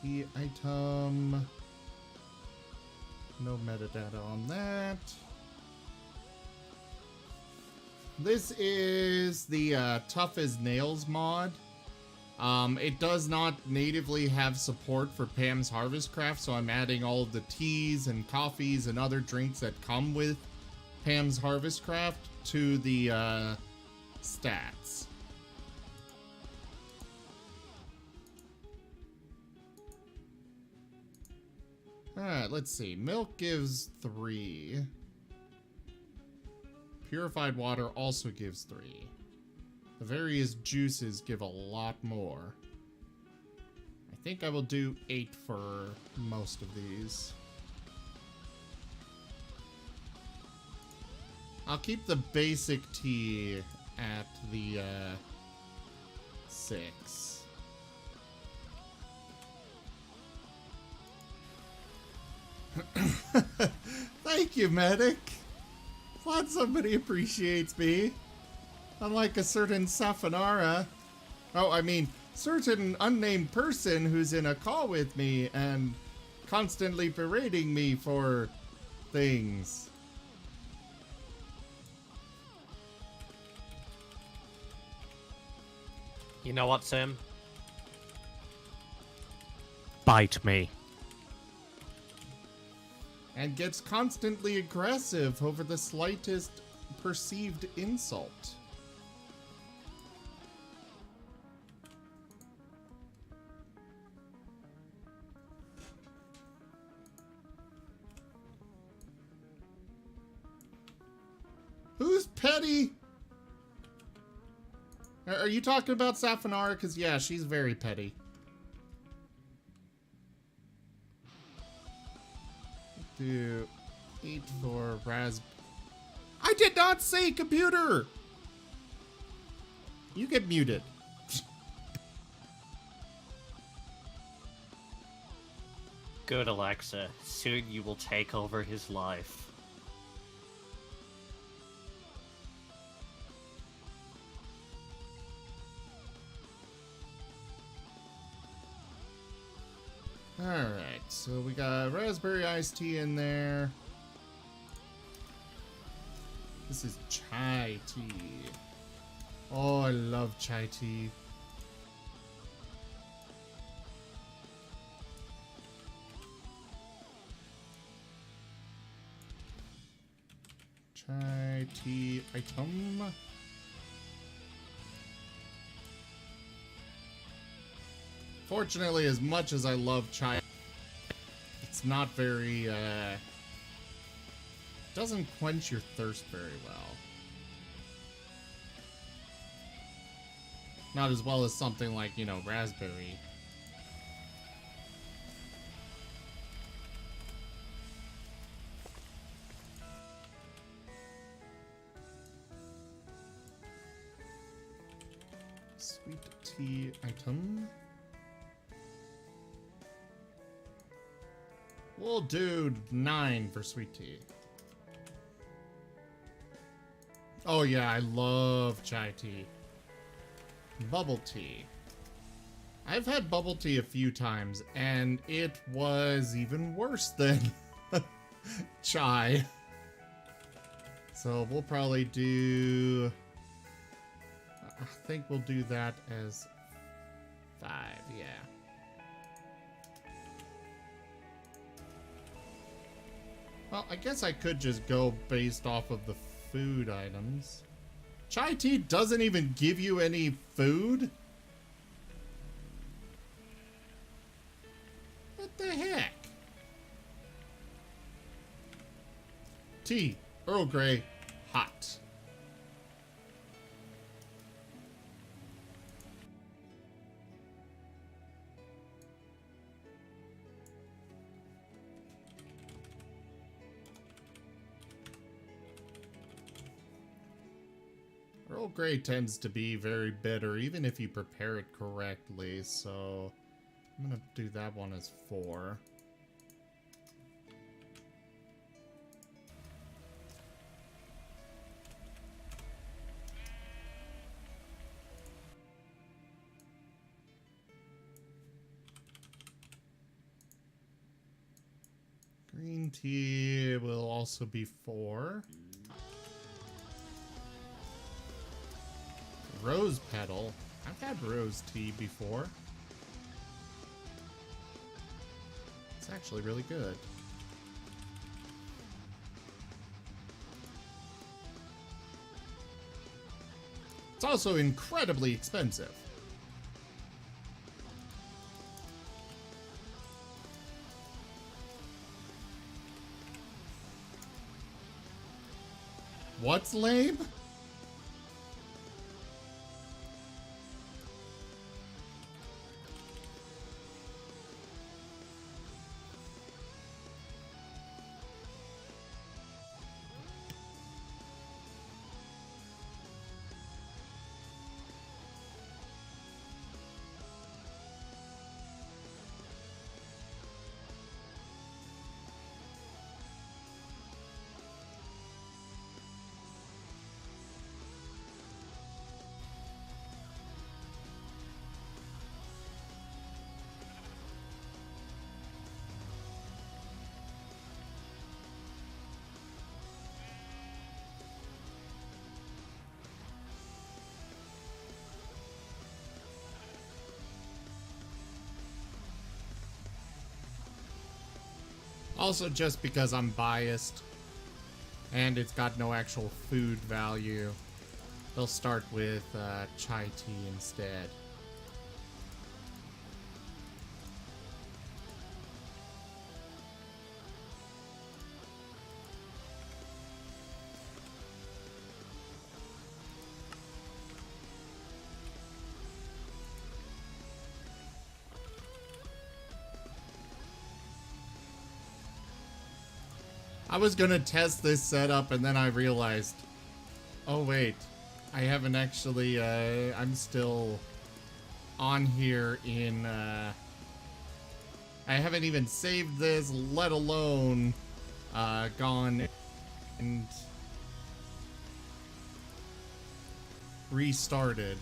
Tea item. No metadata on that. This is the Tough as Nails mod. It does not natively have support for Pam's Harvest Craft, so I'm adding all of the teas and coffees and other drinks that come with Pam's Harvest Craft to the stats. Alright, let's see. Milk gives 3. Purified water also gives 3. The various juices give a lot more. I think I will do 8 for most of these. I'll keep the basic tea at the 6. Thank you, medic. Glad somebody appreciates me. Unlike a certain Safanara. Oh, I mean, certain unnamed person who's in a call with me and constantly berating me for things. You know what, Sim? Bite me. And gets constantly aggressive over the slightest perceived insult. Who's petty? Are you talking about Safanara? Because, yeah, she's very petty. Do 8 for Raz. I did not say computer! You get muted. Good, Alexa. Soon you will take over his life. Alright, so we got raspberry iced tea in there. This is chai tea. Oh, I love chai tea. Chai tea item. Fortunately, as much as I love chai, it's not very, doesn't quench your thirst very well. Not as well as something like, you know, raspberry. Sweet tea item. We'll do 9 for sweet tea. Oh yeah, I love chai tea. Bubble tea. I've had bubble tea a few times, and it was even worse than chai. So we'll probably do... I think we'll do that as 5, yeah. Well, I guess I could just go based off of the food items. Chai tea doesn't even give you any food? What the heck? Tea, Earl Grey, hot. Earl Grey tends to be very bitter, even if you prepare it correctly, so I'm gonna do that one as 4. Green tea will also be 4. Rose petal. I've had rose tea before. It's actually really good. It's also incredibly expensive. What's lame? Also, just because I'm biased and it's got no actual food value, they'll start with chai tea instead. I was gonna test this setup and then I realized, oh wait, I haven't actually, I'm still on here in, I haven't even saved this, let alone, gone and restarted.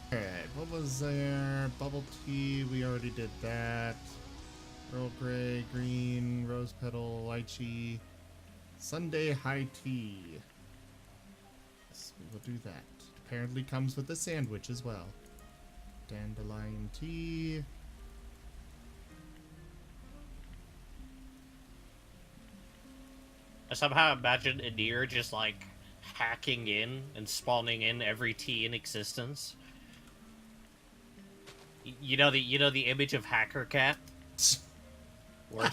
Okay, what was there? Bubble tea, we already did that. Earl Grey, green, rose petal, lychee, Sunday high tea. Yes, we will do that. Apparently comes with a sandwich as well. Dandelion tea. I somehow imagine Anir just like hacking in and spawning in every tea in existence. You know the image of Hacker Cat? Or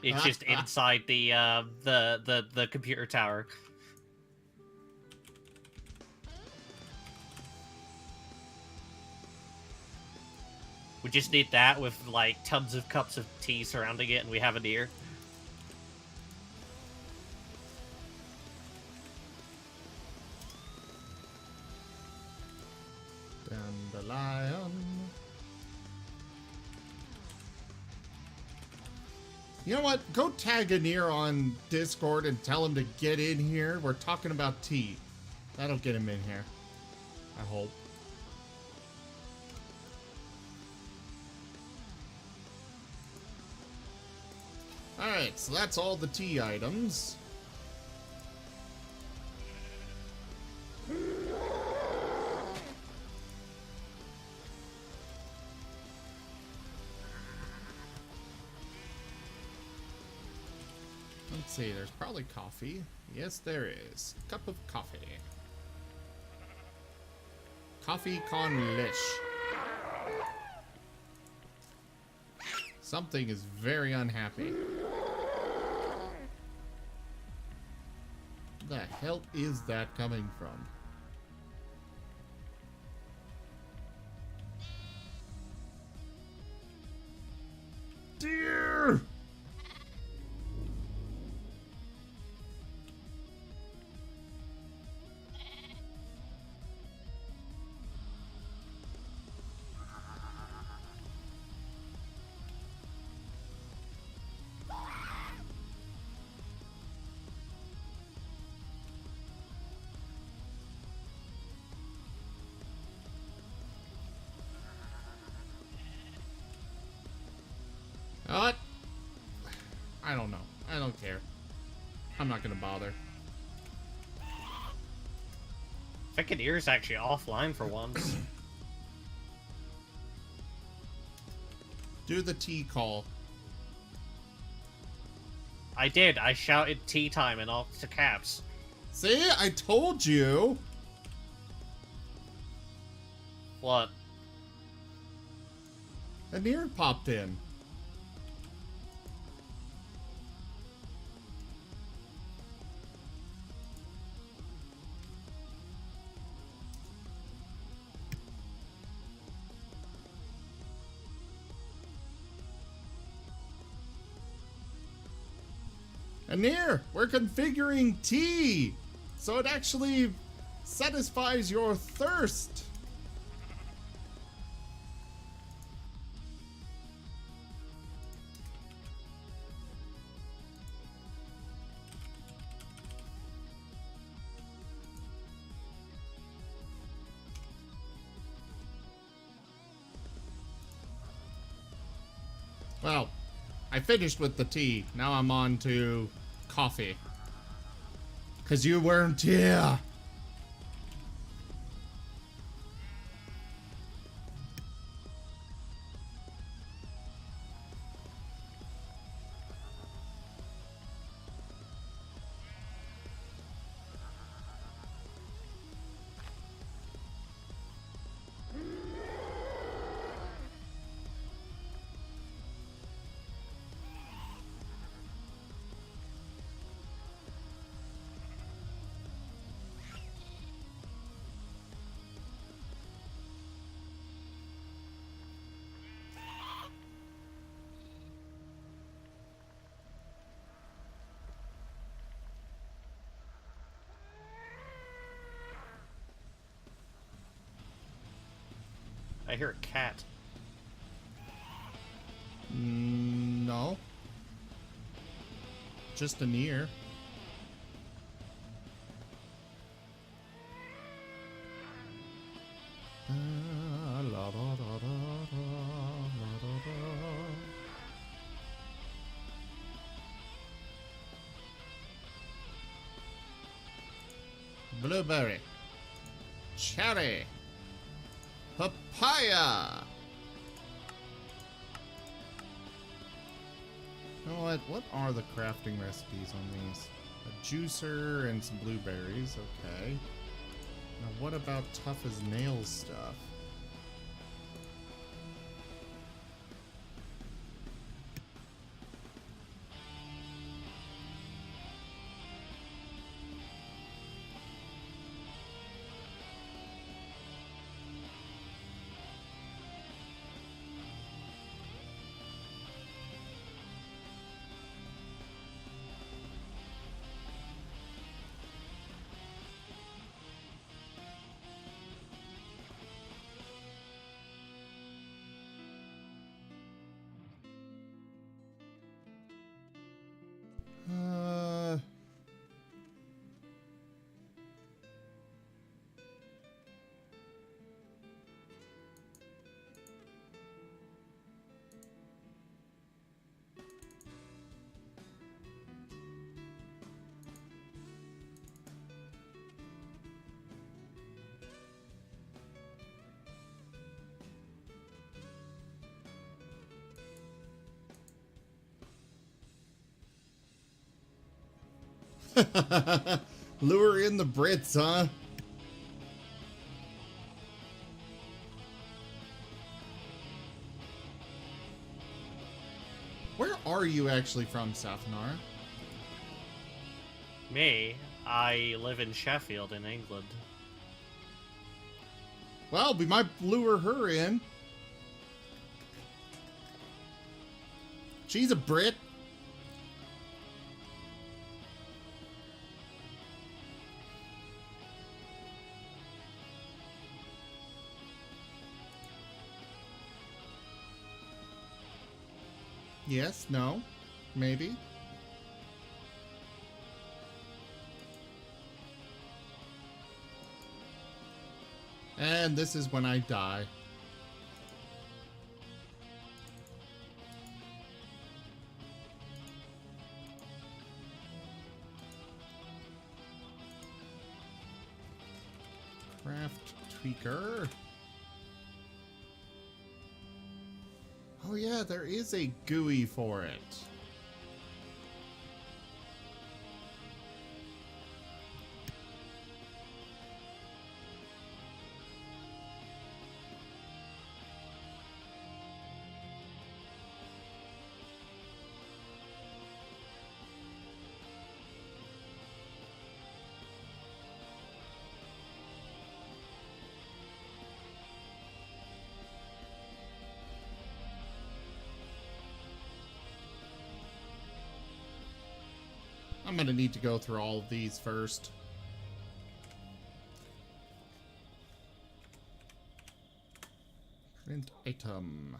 it's just inside the computer tower. We just need that with, like, tons of cups of tea surrounding it, and we have a deer. Dandelion. You know what? Go tag Anir on Discord and tell him to get in here. We're talking about tea. That'll get him in here. I hope. Alright, so that's all the tea items. Let's see, there's probably coffee. Yes, there is. Cup of coffee. Coffee con lish. Something is very unhappy. Where the hell is that coming from? Dear! What? I don't know. I don't care. I'm not gonna bother. I think Anir's actually offline for once. Do the tea call. I did. I shouted tea time in all to caps. See? I told you! What? Anir popped in. Anir, we're configuring tea, so it actually satisfies your thirst. Well, I finished with the tea. Now I'm on to coffee. 'Cause you weren't here. I hear a cat. No. Just an ear. Blueberry. Cherry. Papaya! You know what? What are the crafting recipes on these? A juicer and some blueberries, okay. Now what about tough as nails stuff? Lure in the Brits, huh? Where are you actually from, Safnar? Me? I live in Sheffield in England. Well, we might lure her in. She's a Brit. Yes, no, maybe. And this is when I die. Craft tweaker. Oh yeah, there is a GUI for it. I'm gonna need to go through all of these first. Print item.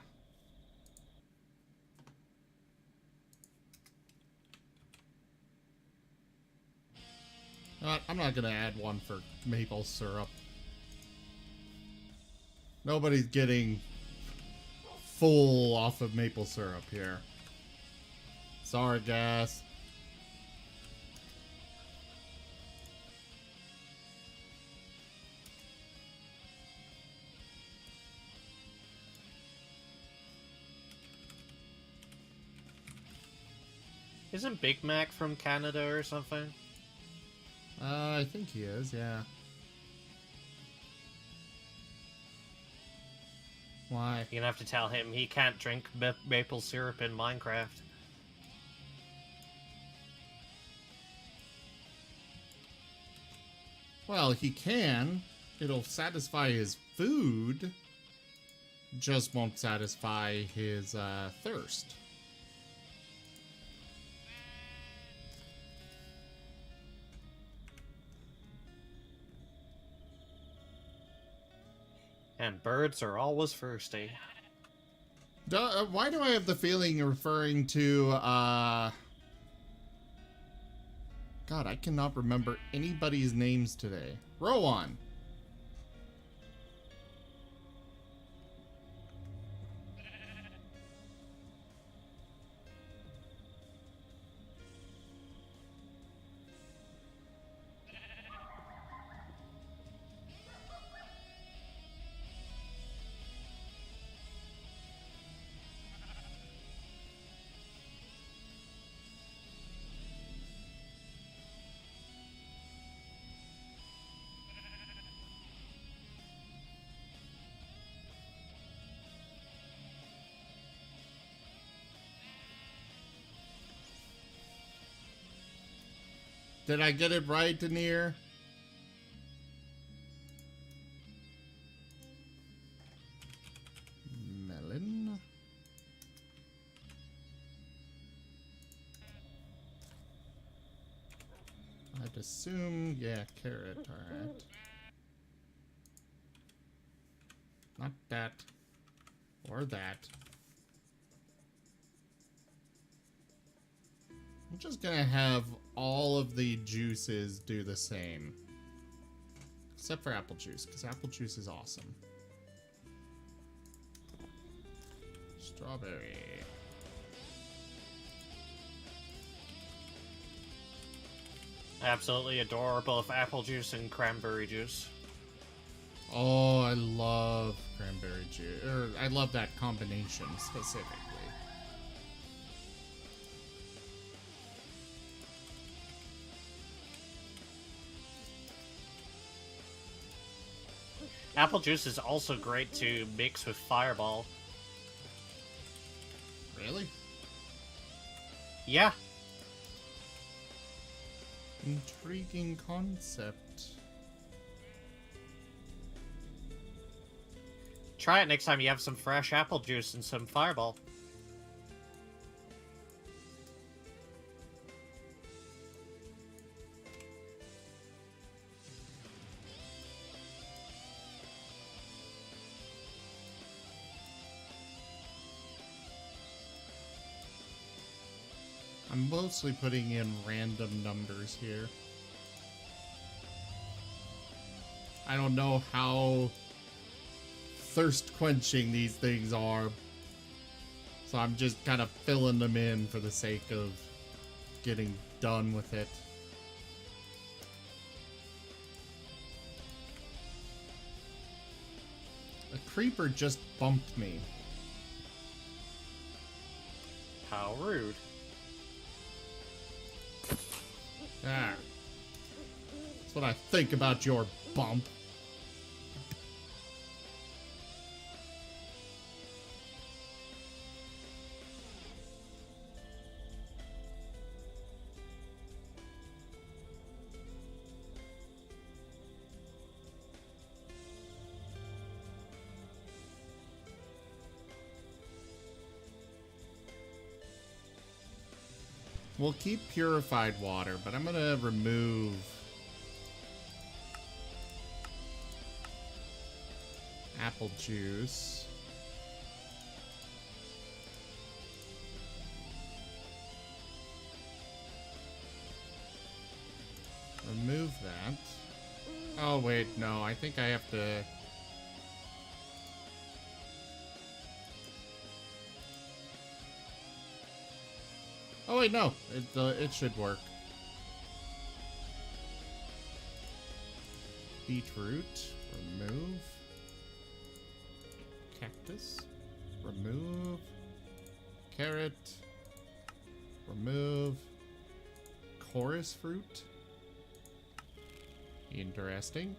I'm not gonna add one for maple syrup. Nobody's getting full off of maple syrup here. Sorry, guys. Isn't Big Mac from Canada or something? I think he is, yeah. Why? You're gonna have to tell him he can't drink maple syrup in Minecraft. Well, he can. It'll satisfy his food. Just won't satisfy his thirst. And birds are always thirsty. Why do I have the feeling you're referring to, God, I cannot remember anybody's names today. Rowan. Did I get it right, Denier? Melon. I'd assume, yeah, carrot, alright. Not that. Or that. I'm just gonna have all of the juices do the same. Except for apple juice, because apple juice is awesome. Strawberry. Absolutely adore both apple juice and cranberry juice. Oh, I love cranberry juice. Or, I love that combination specifically. Apple juice is also great to mix with Fireball. Really? Yeah. Intriguing concept. Try it next time you have some fresh apple juice and some Fireball. I'm mostly putting in random numbers here. I don't know how thirst quenching these things are, so I'm just kind of filling them in for the sake of getting done with it. A creeper just bumped me. How rude. Ah. That's what I think about your bump. We'll keep purified water, but I'm gonna remove apple juice. Remove that. Oh wait, no, I think I have to... Oh wait, no, it should work. Beetroot, remove. Cactus, remove. Carrot, remove. Chorus fruit. Interesting.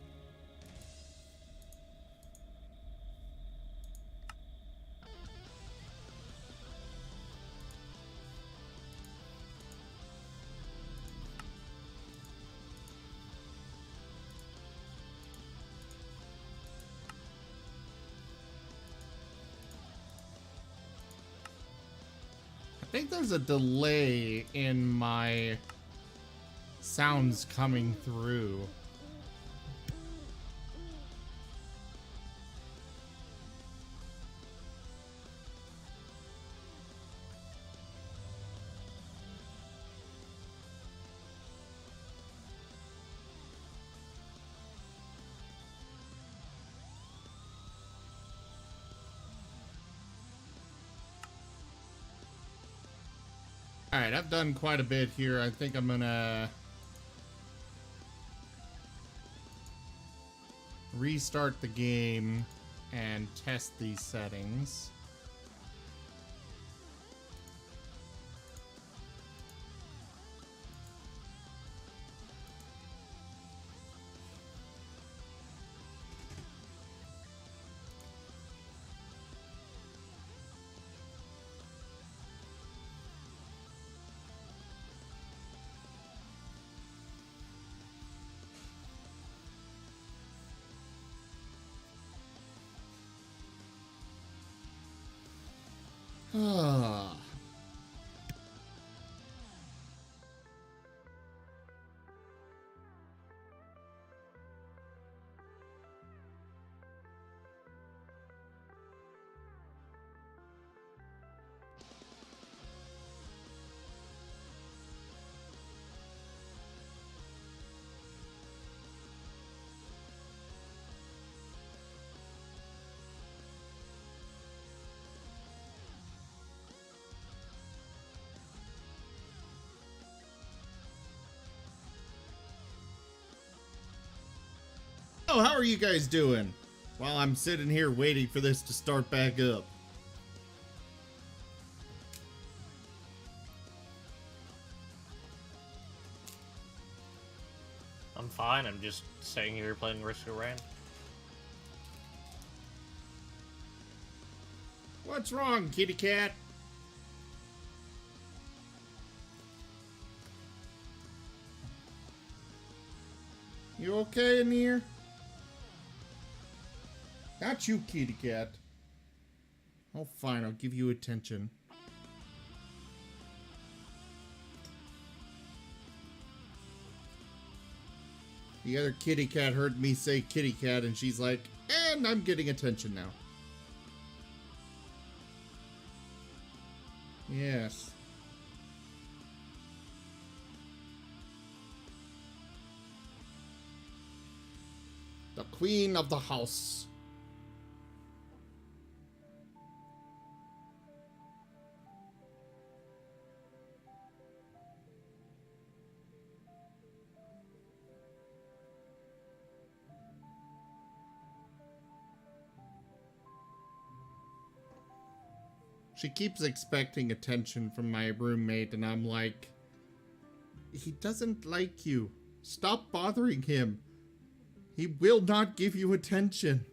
I think there's a delay in my sounds coming through. Alright, I've done quite a bit here. I think I'm gonna restart the game and test these settings. Ah. Oh, how are you guys doing? While I'm sitting here waiting for this to start back up. I'm fine, I'm just sitting here playing Risk of Rain. What's wrong, kitty cat? You okay in here? Not you, kitty cat. Oh, fine, I'll give you attention. The other kitty cat heard me say kitty cat, and she's like, and I'm getting attention now. Yes. The queen of the house. She keeps expecting attention from my roommate, and I'm like, he doesn't like you. Stop bothering him. He will not give you attention.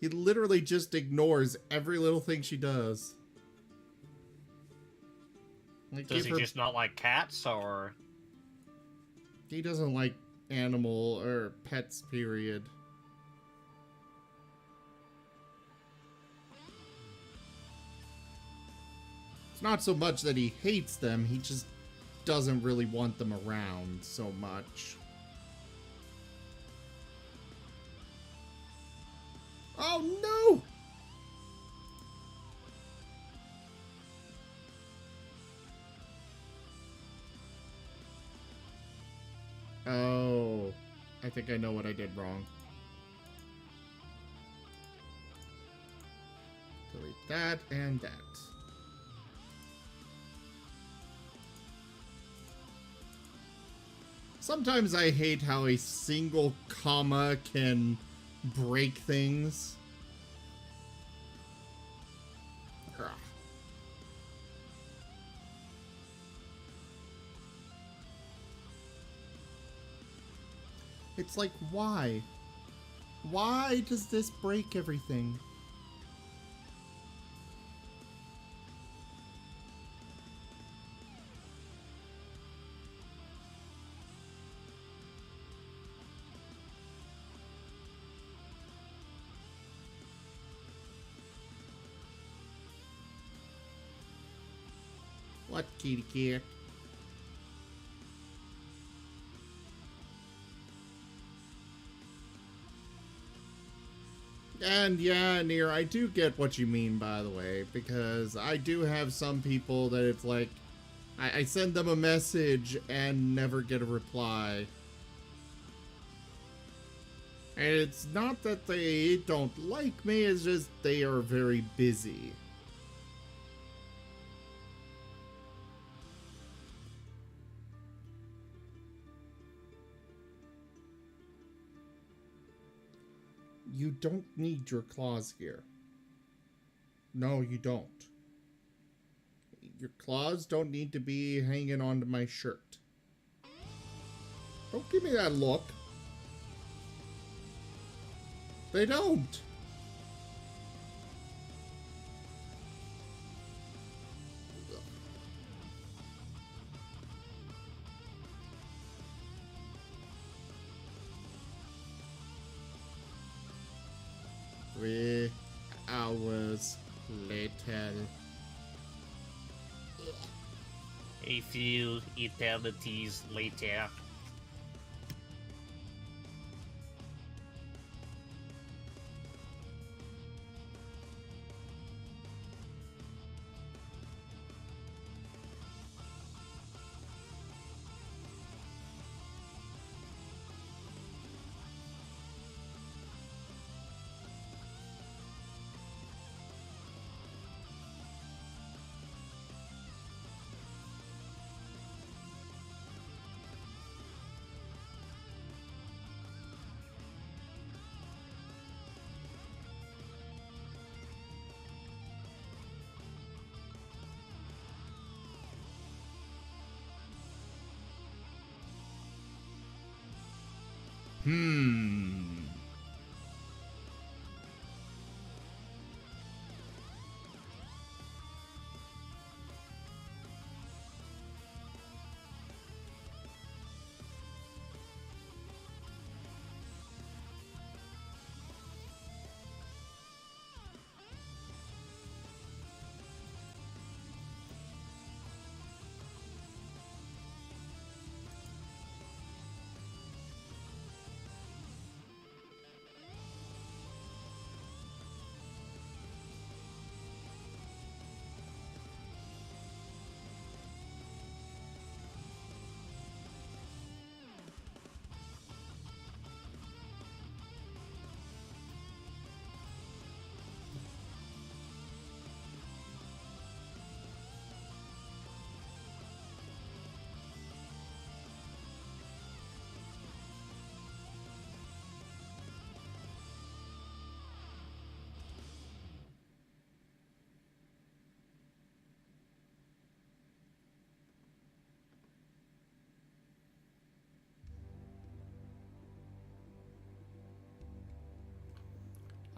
He literally just ignores every little thing she does. Like, Does he just not like cats, or? He doesn't like animal or pets, period. It's not so much that he hates them, he just doesn't really want them around so much. Oh no! Oh, I think I know what I did wrong. Delete that and that. Sometimes I hate how a single comma can break things. Ugh. It's like, why? Why does this break everything? What, kitty cat? And yeah, Nier, I do get what you mean, by the way, because I do have some people that it's like, I send them a message and never get a reply. And it's not that they don't like me, it's just they are very busy. You don't need your claws here. No, you don't. Your claws don't need to be hanging onto my shirt. Don't give me that look. They don't. Three hours later. A few eternities later.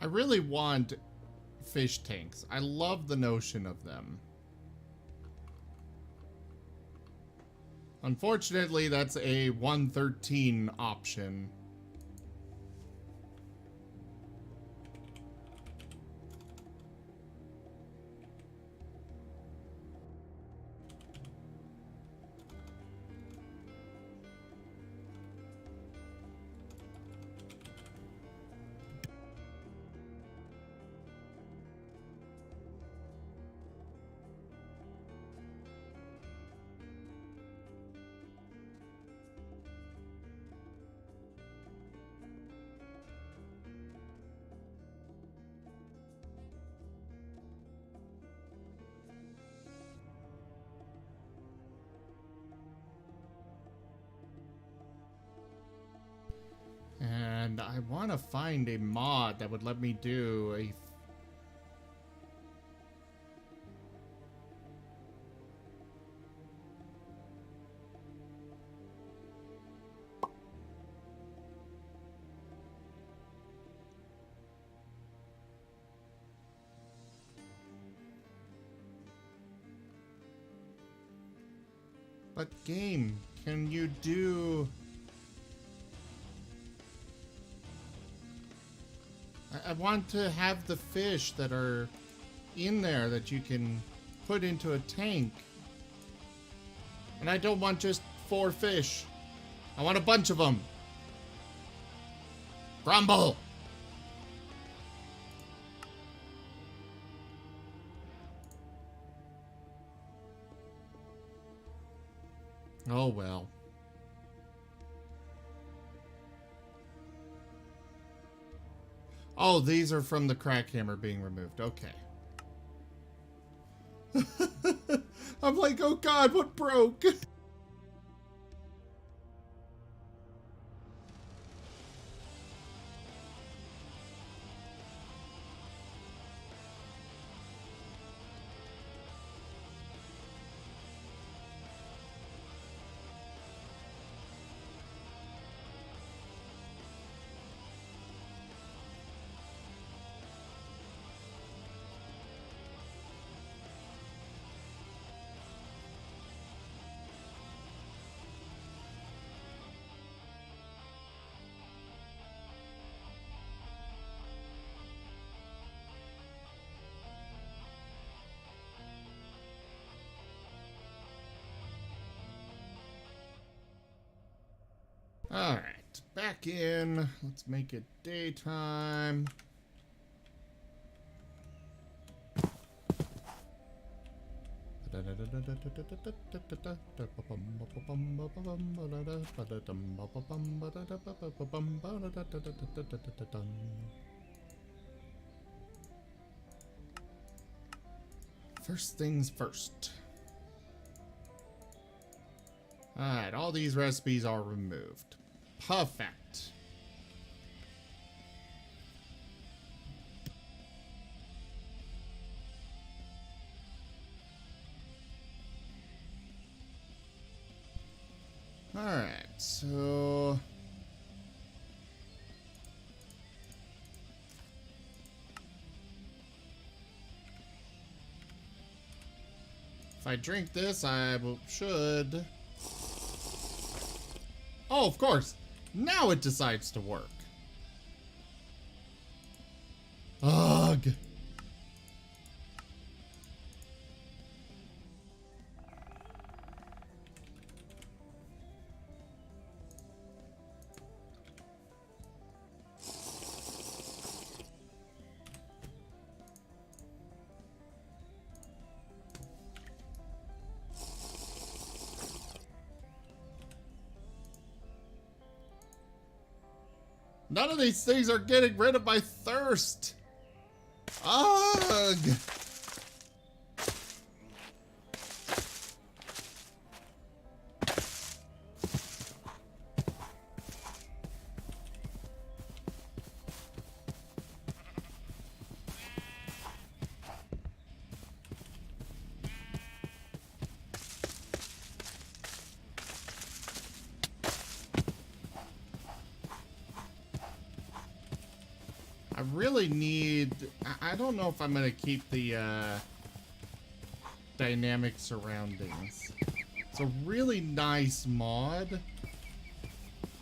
I really want fish tanks. I love the notion of them. Unfortunately, that's a 113 option. And I want to find a mod that would let me do a... But game, can you do... I want to have the fish that are in there that you can put into a tank. And I don't want just 4 fish. I want a bunch of them. Grumble! Oh well. Oh, these are from the crack hammer being removed. Okay. I'm like, oh god, what broke? Alright, back in. Let's make it daytime. First things first. Alright, all these recipes are removed. Perfect. Alright, so... if I drink this, I should... oh, of course. Now it decides to work. Ugh. None of these things are getting rid of my thirst. Ugh. I really need... I don't know if I'm gonna keep the dynamic surroundings. It's a really nice mod,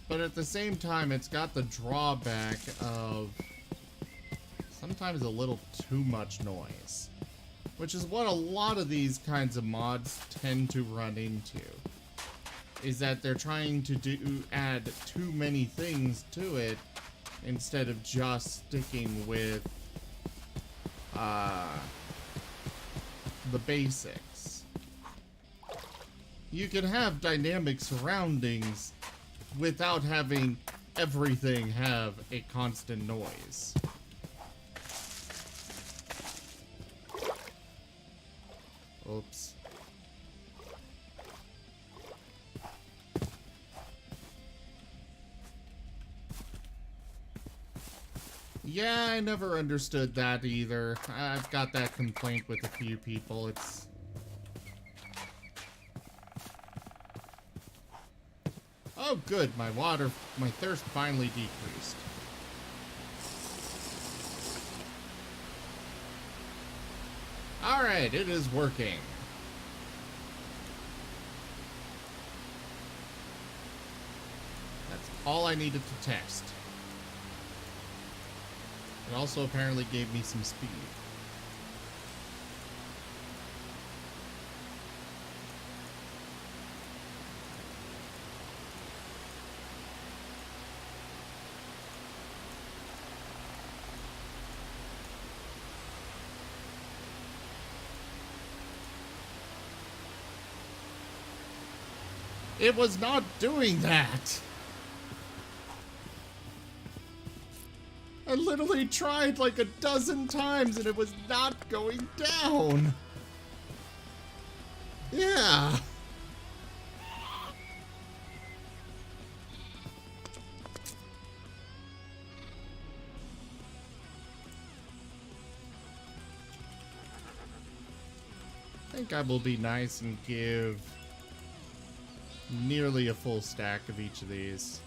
but at the same time, it's got the drawback of sometimes a little too much noise, which is what a lot of these kinds of mods tend to run into, is that they're trying to add too many things to it instead of just sticking with the basics. You can have dynamic surroundings without having everything have a constant noise. Oops. Yeah, I never understood that either. I've got that complaint with a few people. It's... Oh, good. My thirst finally decreased. Alright, it is working. That's all I needed to test. It also apparently gave me some speed. It was not doing that! I literally tried like a dozen times and it was not going down. Yeah. I think I will be nice and give nearly a full stack of each of these.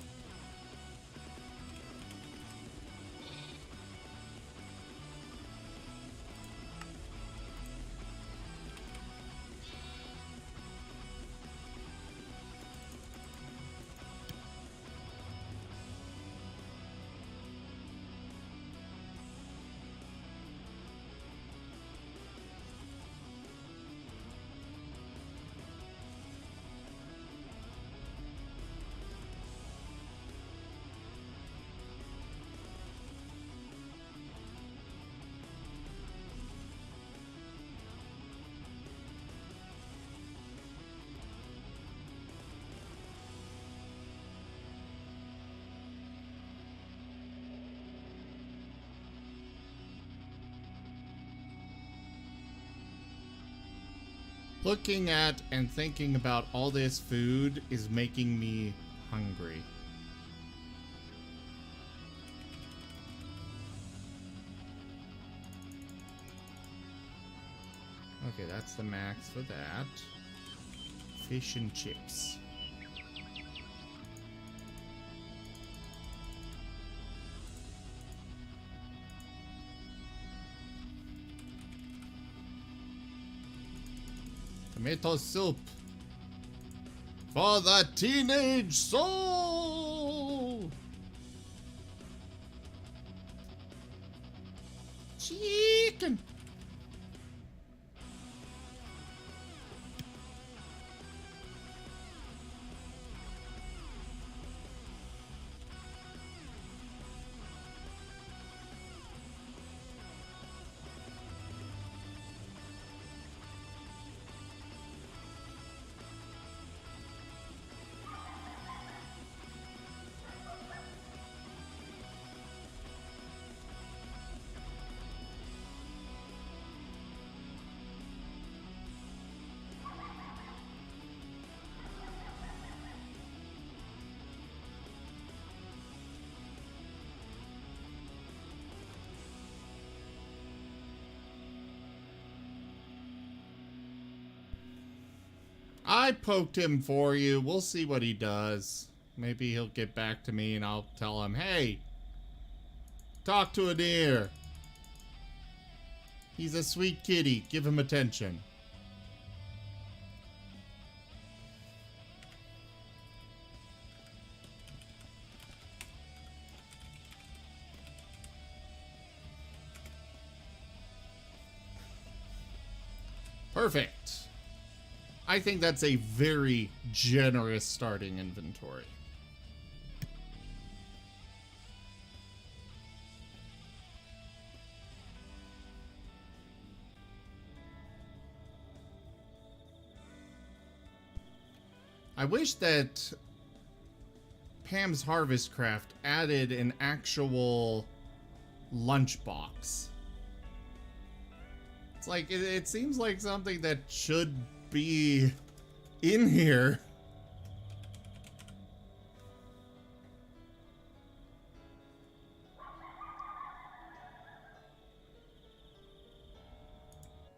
Looking at and thinking about all this food is making me hungry. Okay, that's the max for that. Fish and chips. Tomato soup for the teenage soul. Chicken. I poked him for you. We'll see what he does. Maybe he'll get back to me and I'll tell him, hey, Talk to an ear. He's a sweet kitty. Give him attention. Perfect. I think that's a very generous starting inventory. I wish that Pam's Harvest Craft added an actual lunchbox. It's like, it seems like something that should be in here.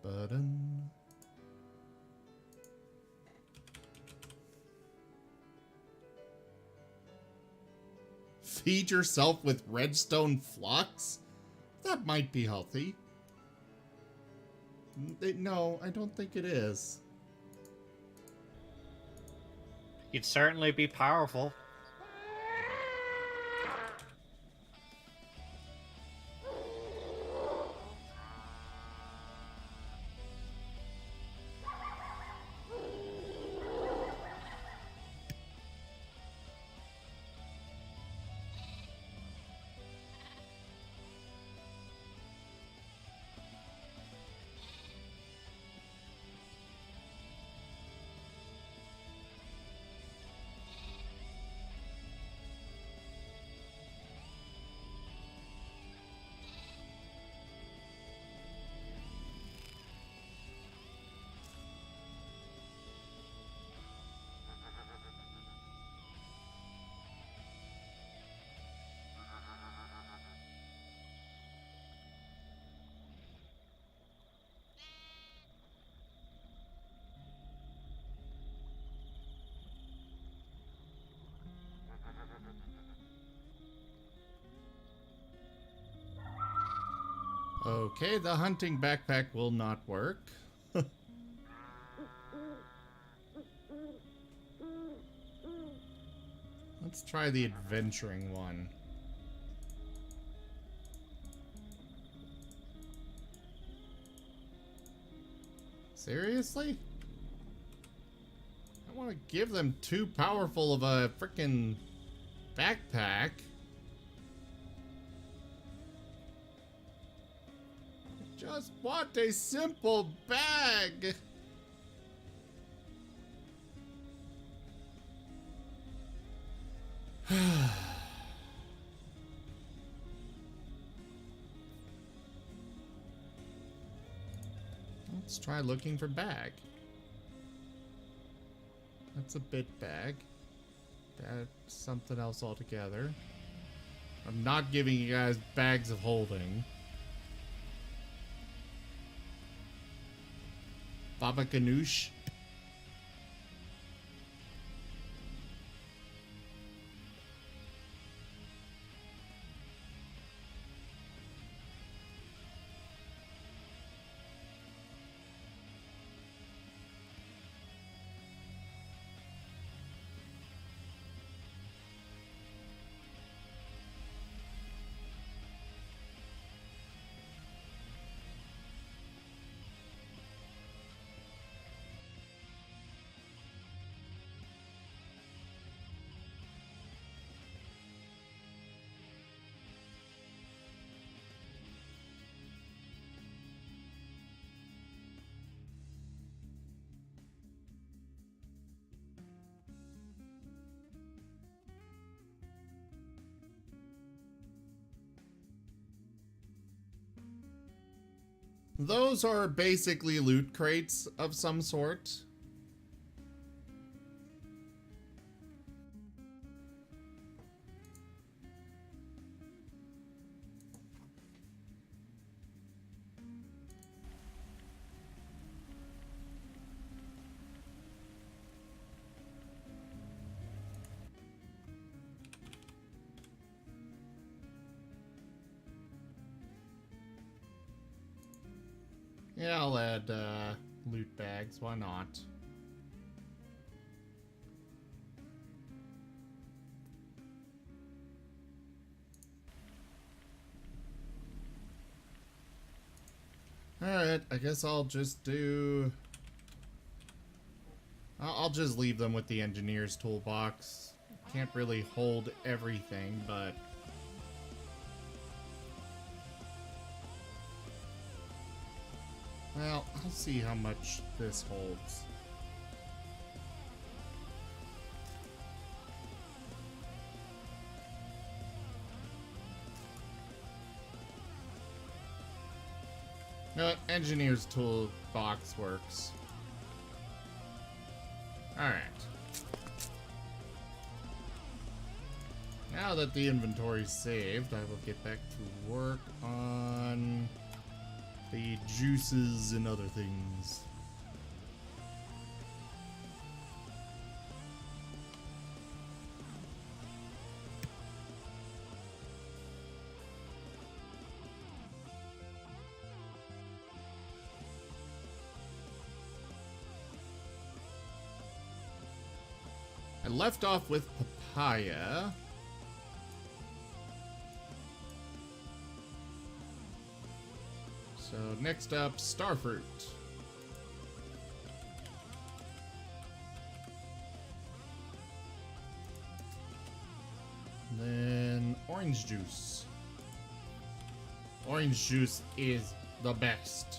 Button. Feed yourself with redstone flux? That might be healthy. No, I don't think it is. You'd certainly be powerful. Okay, the hunting backpack will not work. Let's try the adventuring one. Seriously? I want to give them too powerful of a frickin' backpack. Just want a simple bag. Let's try looking for bag. That's a bit bag. That's something else altogether. I'm not giving you guys bags of holding. Baba Ganoush. Those are basically loot crates of some sort. Yeah, I'll add loot bags. Why not? Alright, I guess I'll just do... I'll just leave them with the engineer's toolbox. Can't really hold everything, but... Well, I'll see how much this holds. You know what? Engineer's toolbox works. Alright. Now that the inventory's saved, I will get back to work on the juices and other things. I left off with papaya. So next up, starfruit. Then orange juice. Orange juice is the best.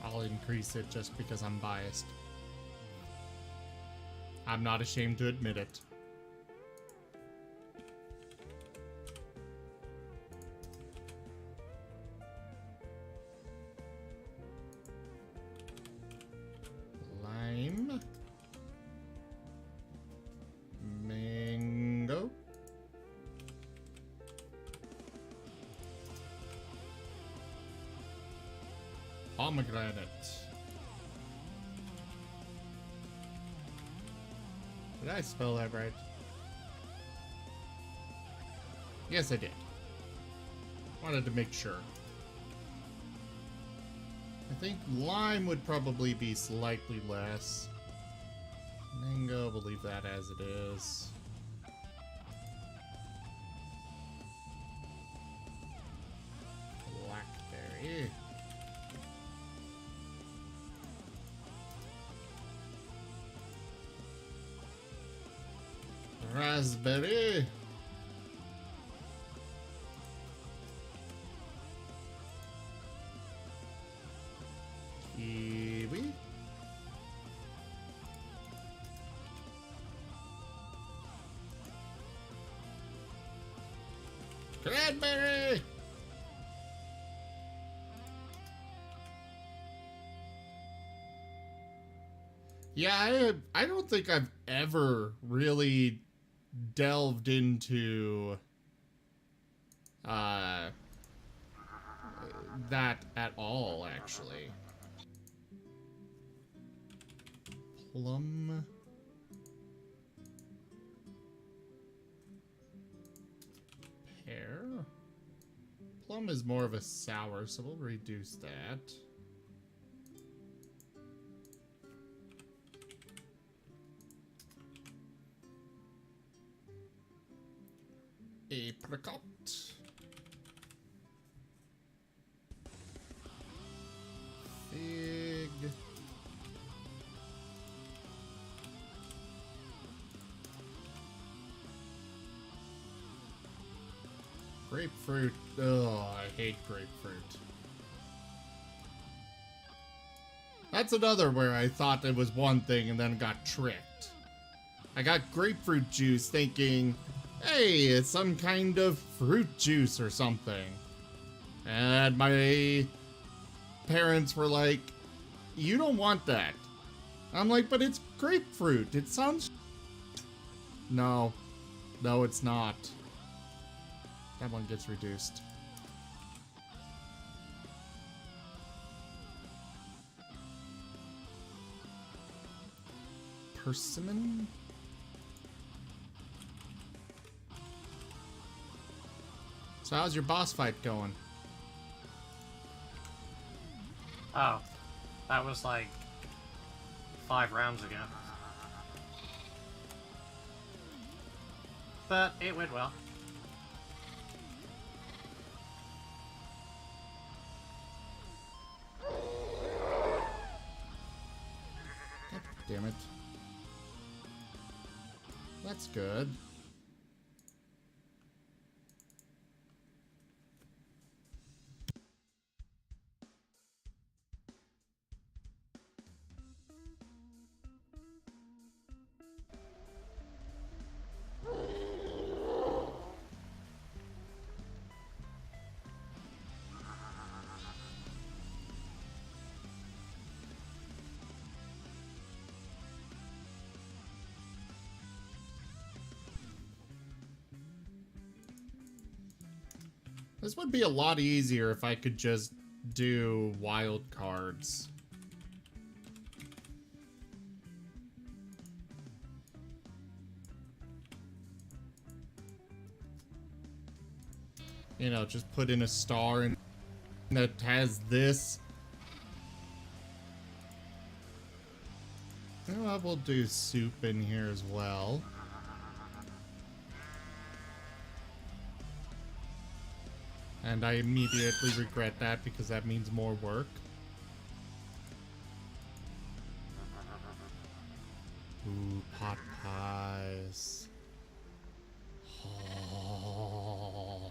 I'll increase it just because I'm biased. I'm not ashamed to admit it. Lime. Mango. Pomegranate. Did I spell that right? Yes, I did. Wanted to make sure. I think lime would probably be slightly less. Mango, we'll leave that as it is. Blackberry. Raspberry. Kiwi. Cranberry. Yeah, I don't think I've ever really delved into that at all, actually. Plum. Pear. Plum is more of a sour, so we'll reduce that. Apricot. Fig. Grapefruit. Oh, I hate grapefruit. That's another where I thought it was one thing and then got tricked. I got grapefruit juice thinking, hey, it's some kind of fruit juice or something. And my parents were like, you don't want that. I'm like, but it's grapefruit. It sounds... No. No, it's not. That one gets reduced. Persimmon? So how's your boss fight going? Oh, that was like 5 rounds ago. But it went well. God damn it. That's good. This would be a lot easier if I could just do wild cards. You know, just put in a star and that has this. You know, I will do soup in here as well. And I immediately regret that because that means more work. Ooh, pot pies. Oh.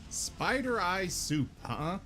Spider eye soup, huh?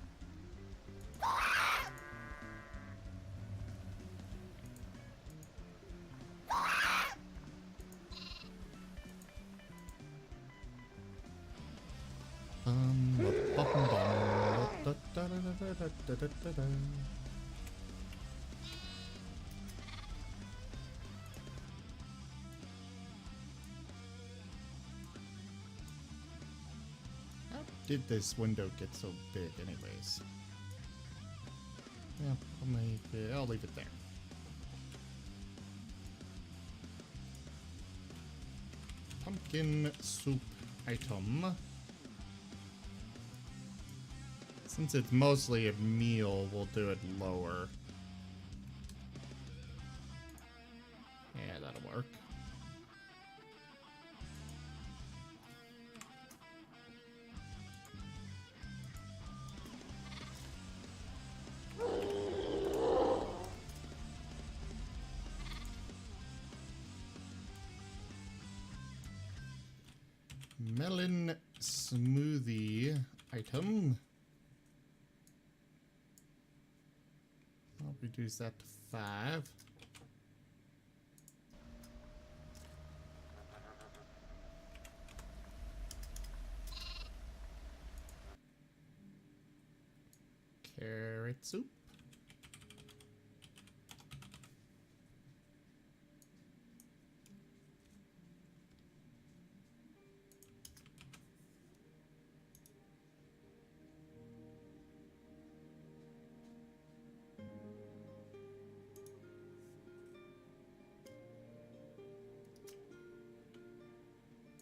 How did this window get so big anyways? Yeah, I'll leave it there. Pumpkin soup item. Since it's mostly a meal, we'll do it lower. Yeah, that'll work. Melon smoothie item. I'll reduce that to 5. Carrot soup.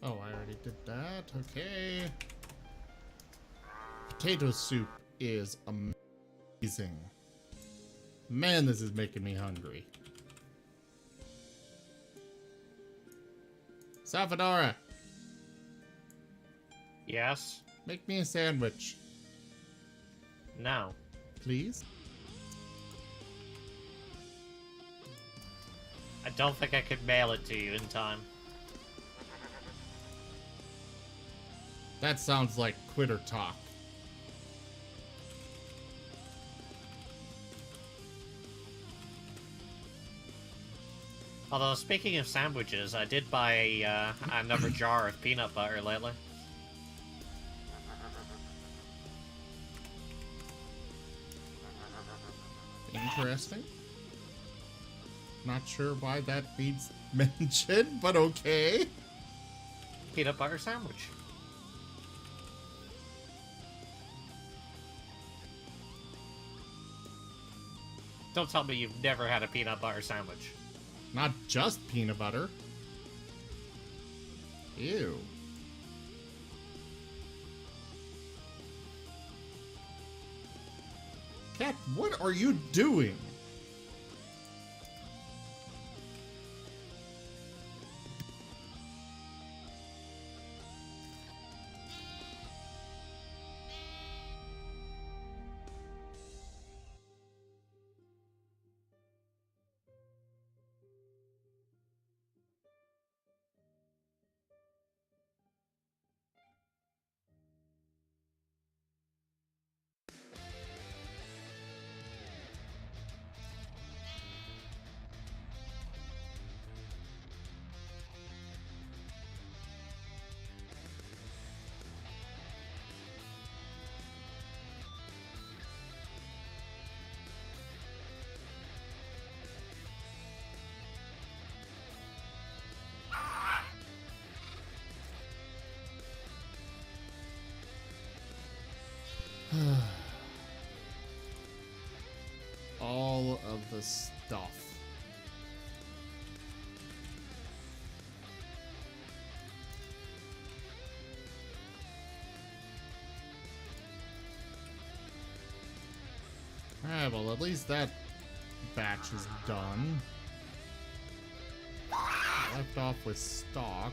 Oh, I already did that. Okay. Potato soup is amazing. Man, this is making me hungry. Salvadora, Yes? make me a sandwich, No. please. I don't think I could mail it to you in time. That sounds like quitter talk. Although, speaking of sandwiches, I did buy another jar of peanut butter lately. Interesting. Not sure why that needs mention, but okay. Peanut butter sandwich. Don't tell me you've never had a peanut butter sandwich. Not just peanut butter. Ew. Cat, what are you doing? All of the stuff. Alright, well, at least that batch is done. Left off with stock.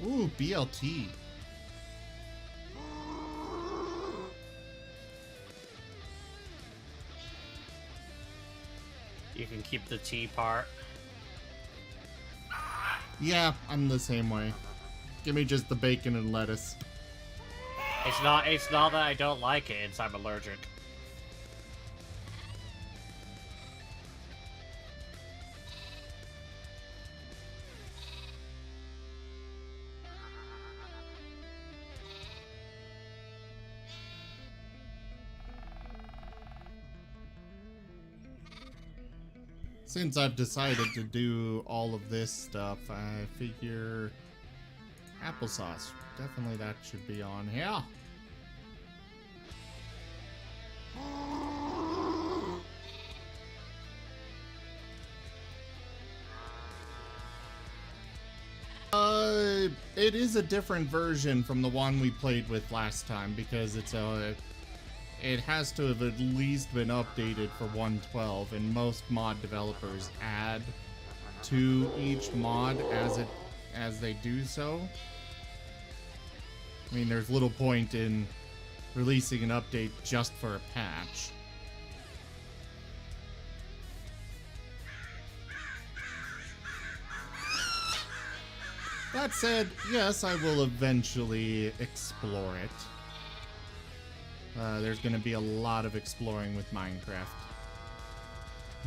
Ooh, BLT. You can keep the tea part. Yeah, I'm the same way. Give me just the bacon and lettuce. It's not that I don't like it, it's I'm allergic. Since I've decided to do all of this stuff, I figure applesauce. Definitely that should be on here. It is a different version from the one we played with last time because it's it has to have at least been updated for 1.12, and most mod developers add to each mod as they do so. I mean, there's little point in releasing an update just for a patch. That said, yes, I will eventually explore it. There's gonna be a lot of exploring with Minecraft.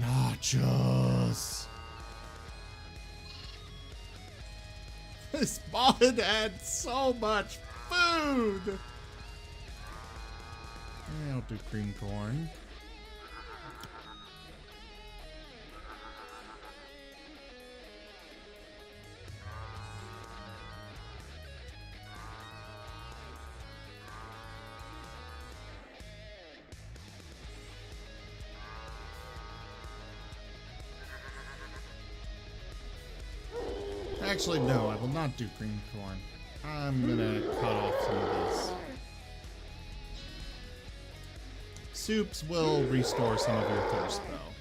Nachos! This mod had so much food! I'll do cream corn. Actually, no, I will not do green corn. I'm gonna cut off some of this. Soups will restore some of your thirst, though.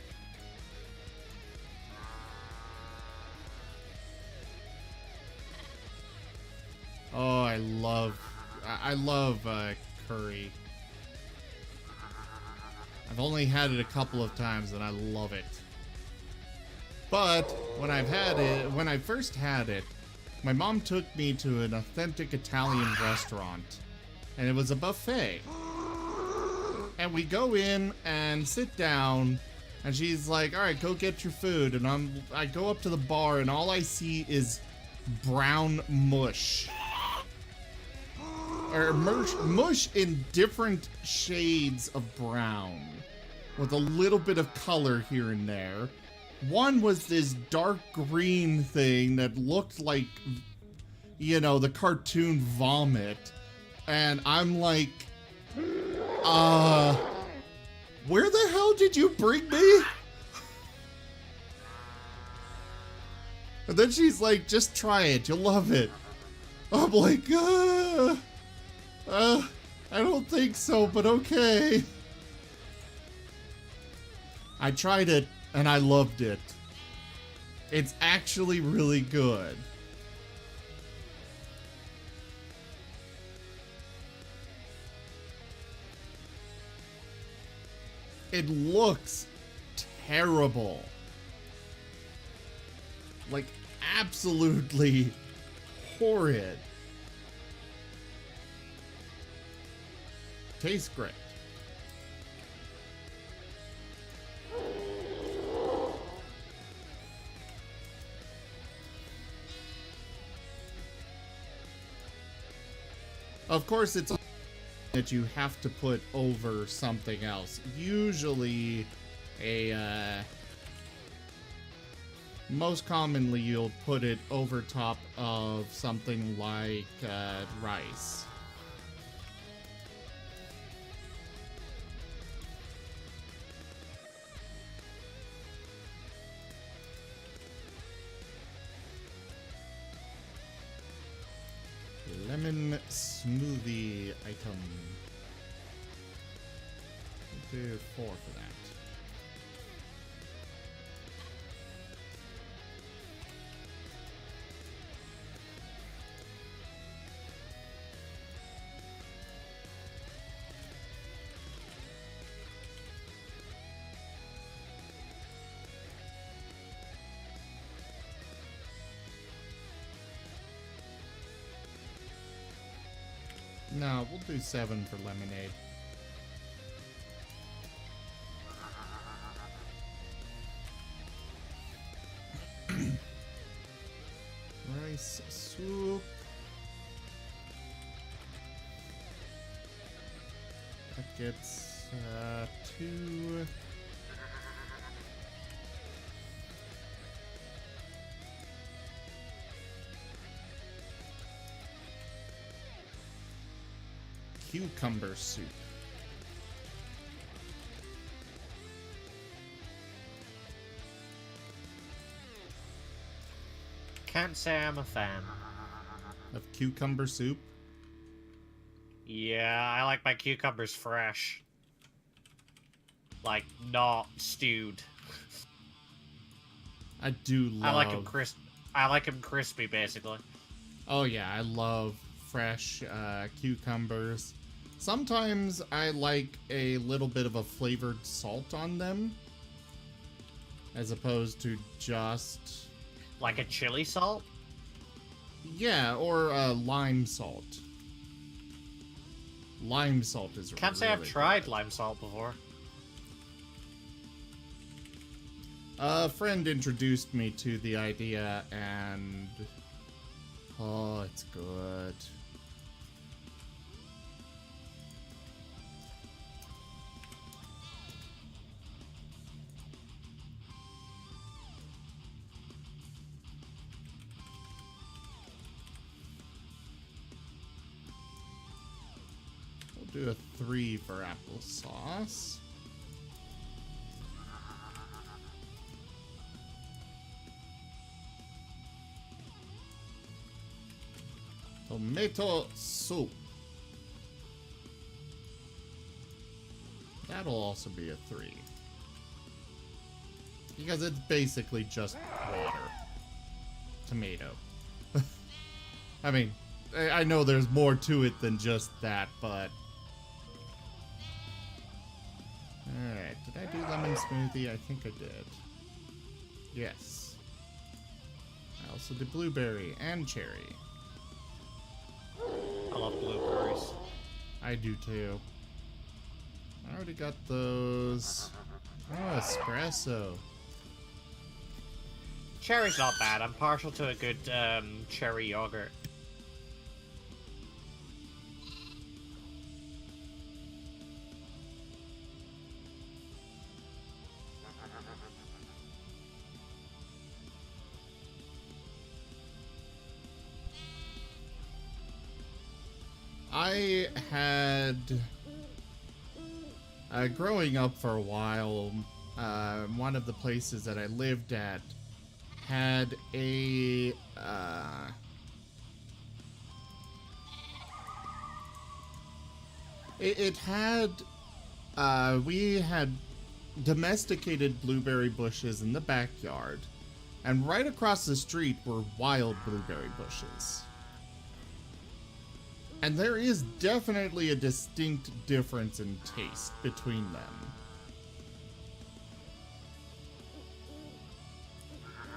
Oh, I love curry. I've only had it a couple of times, and I love it. But when I first had it, my mom took me to an authentic Italian restaurant, and it was a buffet. And we go in and sit down, and she's like, "All right, go get your food." And I go up to the bar, and all I see is brown mush, or mush in different shades of brown, with a little bit of color here and there. One was this dark green thing that looked like, you know, the cartoon vomit. And I'm like, where the hell did you bring me? And then she's like, just try it, you'll love it. I'm like, I don't think so, but okay. I tried it, and I loved it. It's actually really good. It looks terrible. Like, absolutely horrid. Tastes great. Of course, it's that you have to put over something else. Usually, most commonly you'll put it over top of something like rice. Lemon smoothie item. We'll do 4 for that. No, we'll do 7 for lemonade. Rice soup. That gets 2. Cucumber soup. Can't say I'm a fan. Of cucumber soup? Yeah, I like my cucumbers fresh. Like, not stewed. I do love... I like them crisp. I like them crispy, basically. Oh yeah, I love fresh cucumbers. Sometimes I like a little bit of a flavored salt on them, as opposed to just... Like a chili salt? Yeah, or lime salt. Lime salt is Can't say I've tried lime salt before. A friend introduced me to the idea, and... oh, it's good. We'll do a 3 for applesauce. Tomato soup. That'll also be a 3. Because it's basically just water. Tomato. I mean, I know there's more to it than just that, but... Alright, did I do lemon smoothie? I think I did. Yes. I also did blueberry and cherry. I love blueberries. I do too. I already got those. Oh, espresso. Cherry's not bad. I'm partial to a good cherry yogurt. I had growing up for a while, one of the places that I lived at had a we had domesticated blueberry bushes in the backyard, and right across the street were wild blueberry bushes. And there is definitely a distinct difference in taste between them.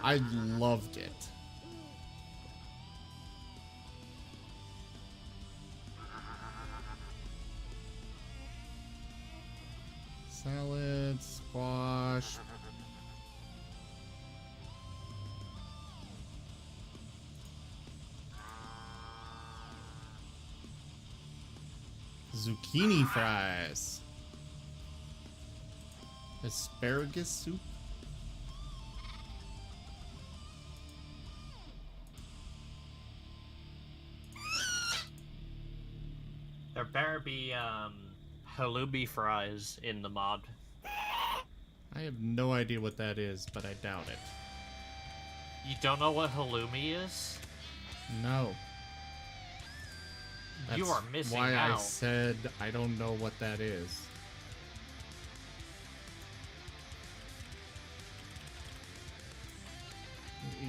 I loved it. Salad, squash. Zucchini fries. Asparagus soup. There better be halloumi fries in the mod. I have no idea what that is, but I doubt it. You don't know what halloumi is? No. You are missing why out. I said I don't know what that is.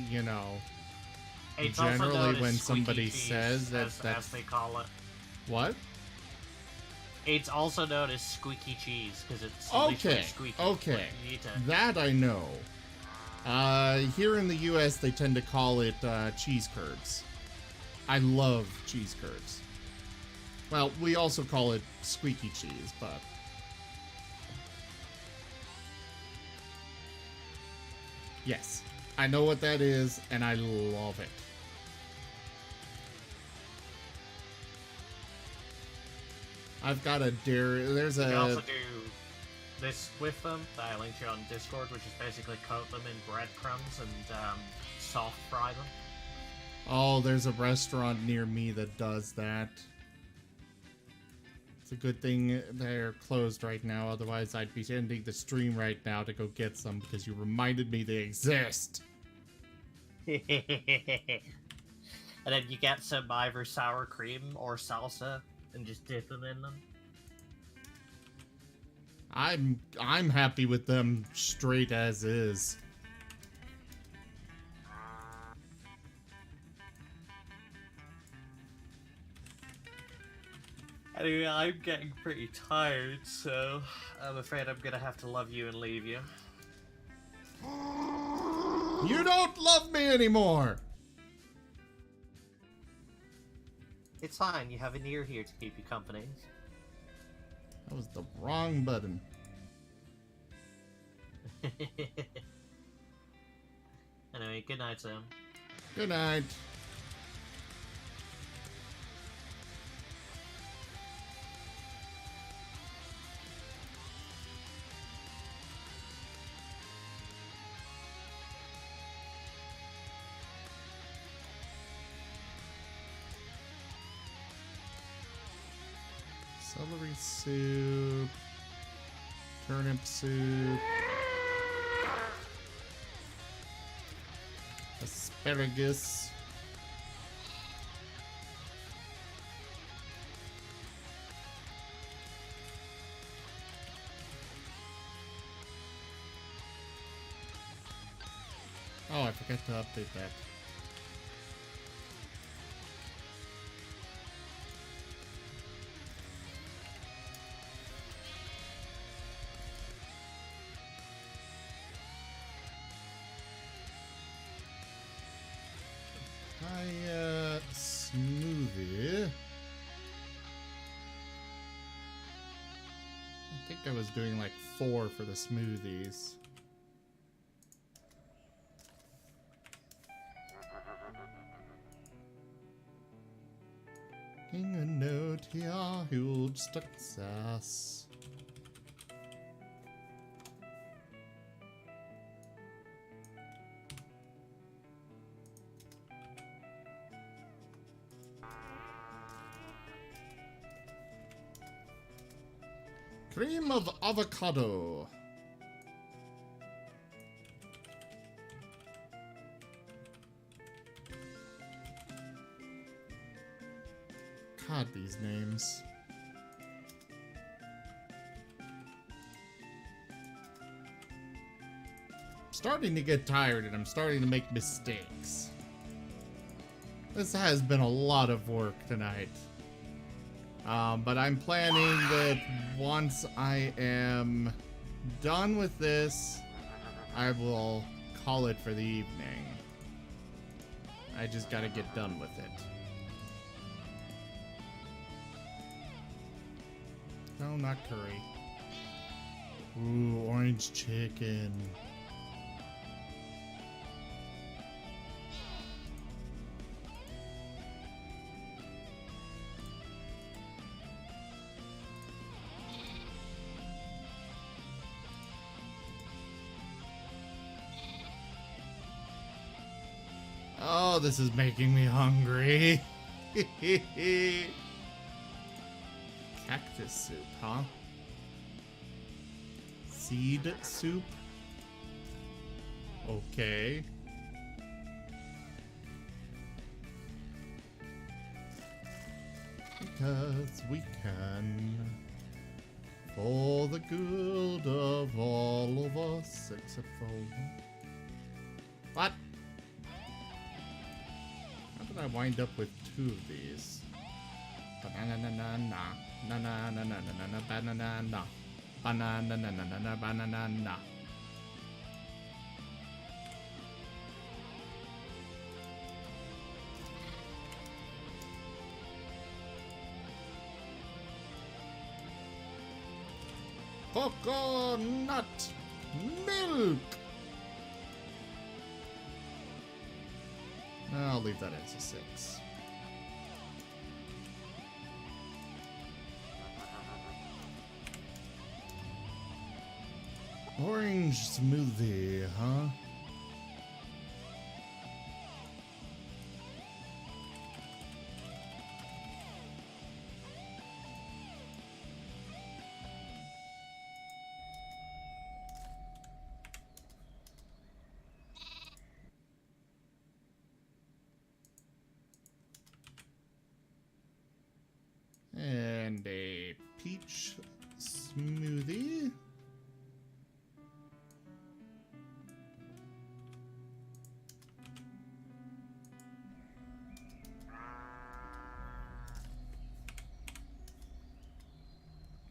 You know, It's also known generally as when squeaky somebody cheese, says that as that's they call it. what? It's also known as squeaky cheese because it's Okay, literally squeaky. okay, Like, you need to... that I know. Here in the U.S., they tend to call it cheese curds. I love cheese curds. Well, we also call it squeaky cheese, but... Yes, I know what that is, and I love it. I've got a dairy... There's You can a... also do this with them that I linked you on Discord, which is basically coat them in breadcrumbs and soft fry them. Oh, there's a restaurant near me that does that. It's a good thing they're closed right now, otherwise I'd be ending the stream right now to go get some because you reminded me they exist. And then you get some either sour cream or salsa and just dip them in them. I'm happy with them straight as is. Anyway, I'm getting pretty tired, so I'm afraid I'm gonna have to love you and leave you. You don't love me anymore! It's fine, you have an ear here to keep you company. That was the wrong button. Anyway, good night, Sam. Good night. Celery soup, turnip soup, asparagus. Oh, I forgot to update that. Smoothie. I think I was doing like 4 for the smoothies. King a note here, huge success. Cream of avocado. God, these names. I'm starting to get tired and I'm starting to make mistakes. This has been a lot of work tonight. But I'm planning that once I am done with this, I will call it for the evening. I just gotta get done with it. No, not curry. Ooh, orange chicken. Oh, this is making me hungry. Cactus soup, huh? Seed soup? Okay. Because we can. For the good of all of us, except for... What? How did I wind up with two of these? Banana na na na na na na na na na banana na banana na na na na banana na. Coconut milk. I'll leave that as a 6. Orange smoothie, huh? And a peach smoothie.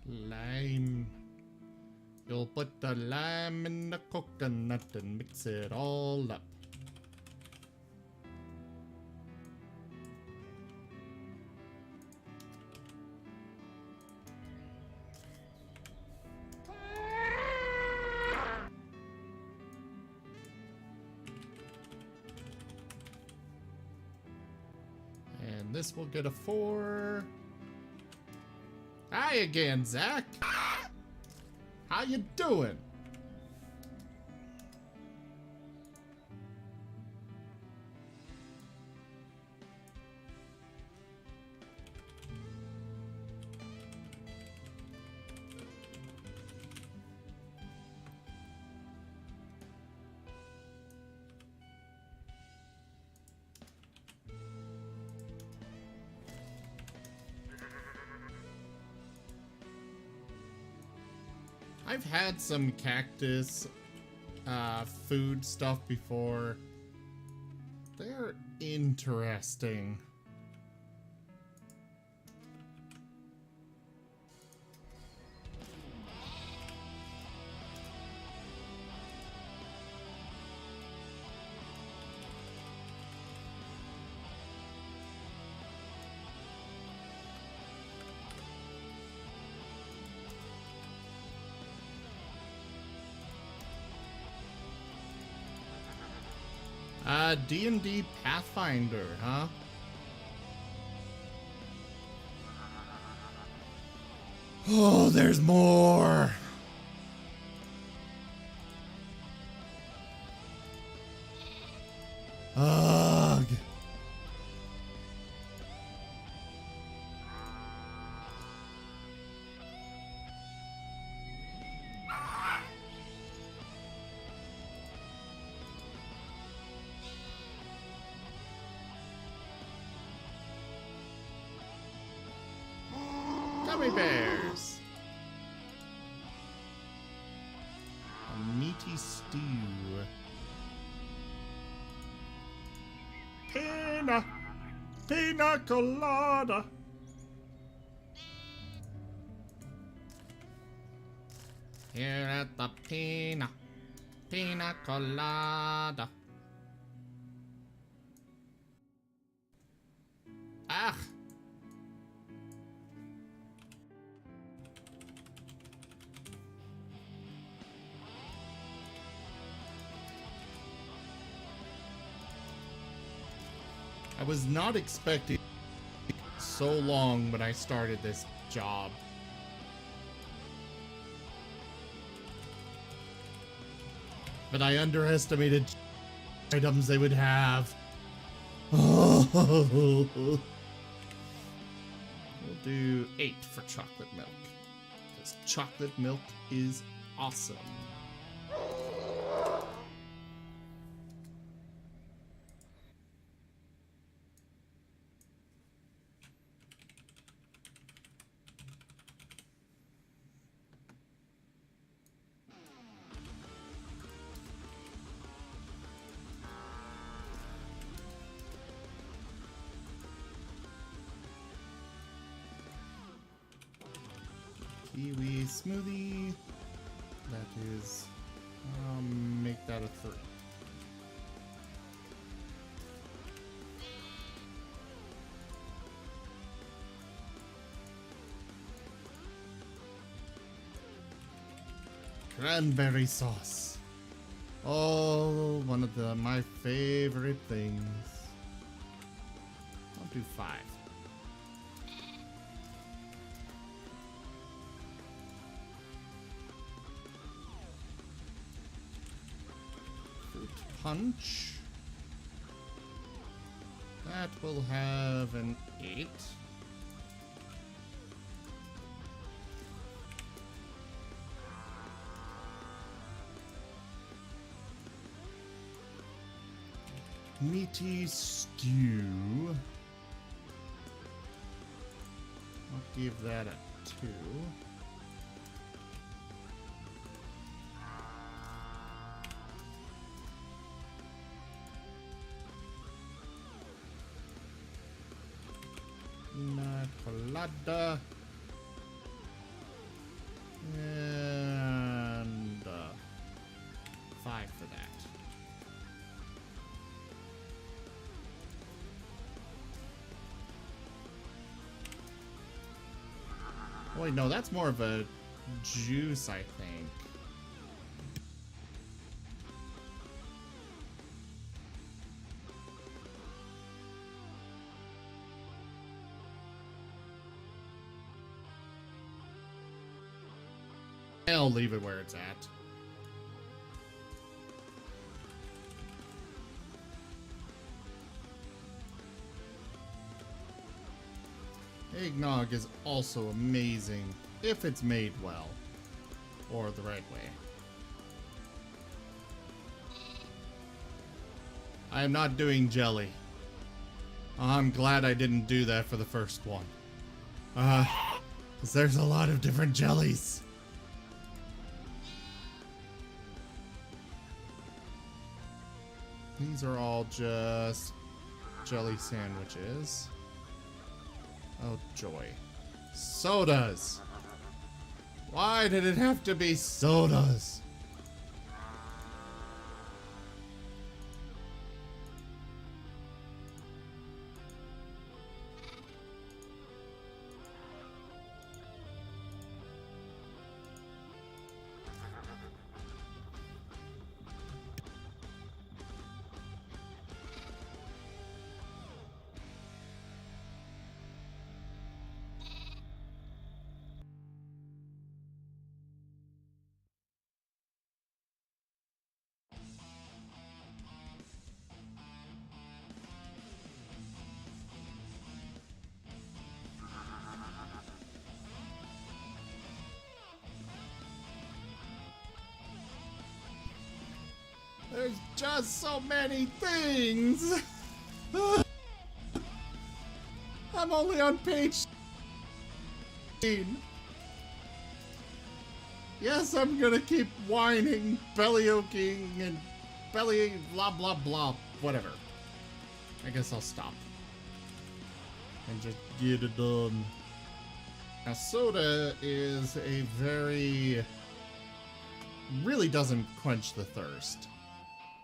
Lime. You'll put the lime in the coconut and mix it all up. And this will get a 4. Hi again, Zach. How you doing? I've had some cactus food stuff before. They're interesting. D&D Pathfinder, huh? Oh, there's more! Ugh! Gummy bears. A meaty stew. Pina colada. Here at the pina colada. Ah! I was not expecting so long when I started this job. But I underestimated items they would have. We'll do 8 for chocolate milk. Because chocolate milk is awesome. Kiwi smoothie. That is, make that a 3. Cranberry sauce. Oh, one of my favorite things. I'll do 5. Punch. That will have an 8. Meaty stew. I'll give that a 2. Pina colada. And 5 for that. Oh, wait, no, that's more of a juice, I think. I'll leave it where it's at. Eggnog is also amazing if it's made well, or the right way. I am not doing jelly. I'm glad I didn't do that for the first one. 'Cause there's a lot of different jellies. These are all just jelly sandwiches. Oh, joy. Sodas! Why did it have to be sodas? There's just so many things. I'm only on page Yes, I'm gonna keep whining, belly-aching, and belly blah blah blah. Whatever. I guess I'll stop. And just get it done. Now, soda is a very... really doesn't quench the thirst.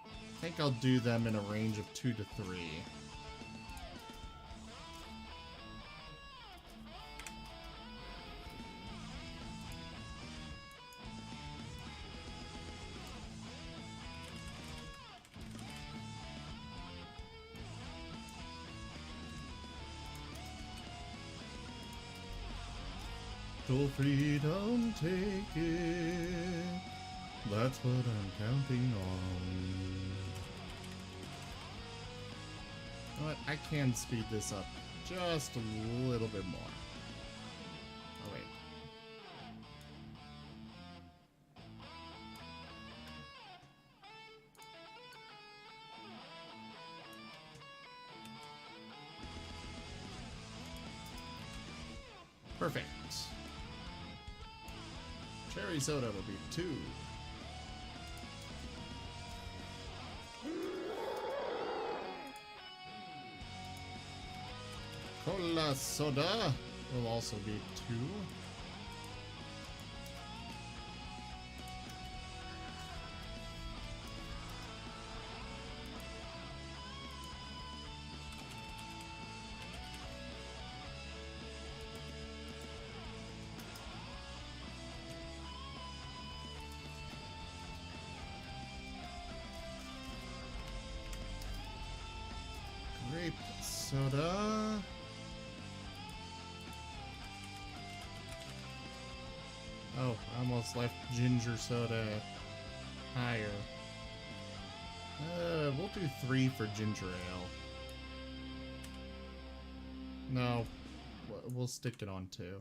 I think I'll do them in a range of 2 to 3. Feel free, don't take it. That's what I'm counting on. You know what? I can speed this up just a little bit more. Oh, wait. Perfect. Cherry soda will be 2. Cola soda will also be 2. Grape soda. Oh, I almost left ginger soda higher. We'll do 3 for ginger ale. No, we'll stick it on 2.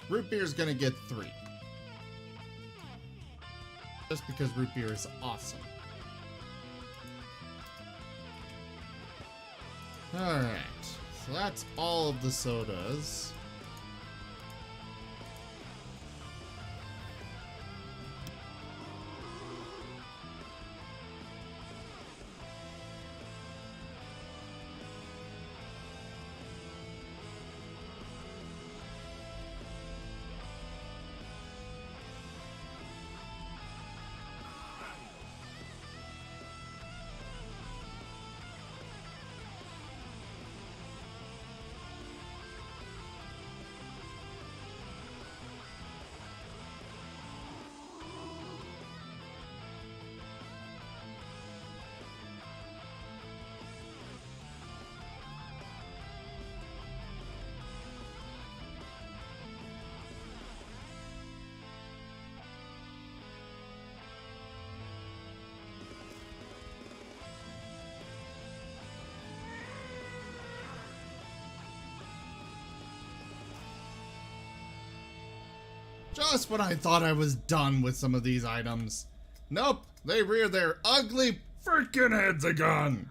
Root beer is gonna get 3. Just because root beer is awesome. Alright, so that's all of the sodas. Just when I thought I was done with some of these items. Nope, they rear their ugly freaking heads again.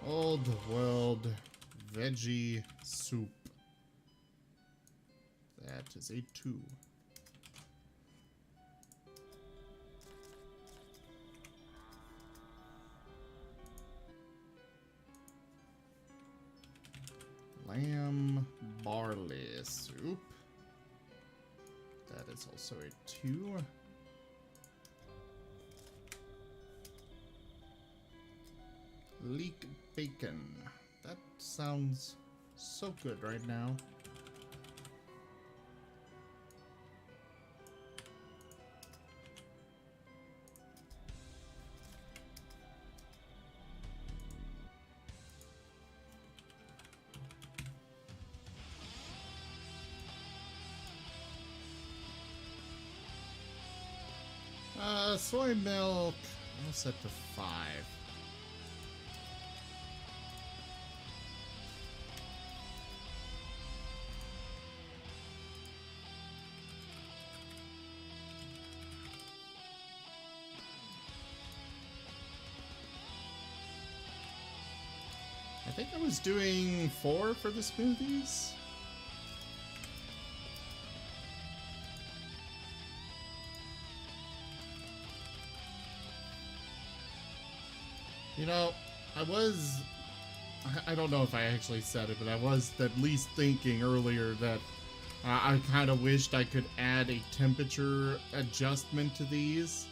Old World Veggie Soup. That is a 2. Lamb barley soup. That is also a 2. Leek bacon. That sounds so good right now. Soy milk, I'll set to 5. I think I was doing 4 for the smoothies. You know, I don't know if I actually said it, but I was at least thinking earlier that I kind of wished I could add a temperature adjustment to these.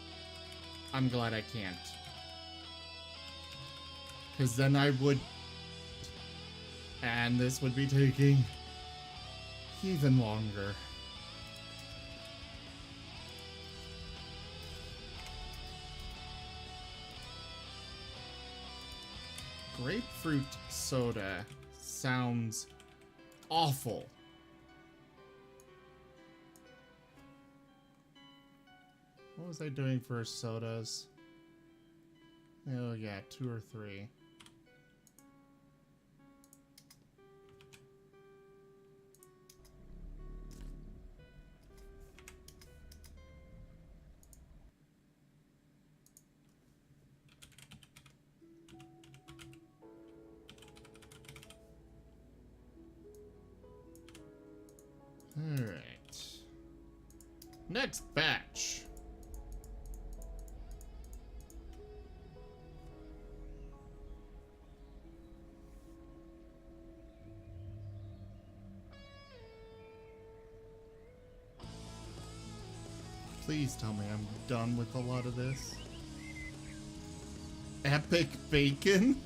I'm glad I can't. Because then I would... And this would be taking even longer. Grapefruit soda sounds awful. What was I doing for sodas? Oh yeah, 2 or 3. Alright. Next batch. Please tell me I'm done with a lot of this. Epic bacon?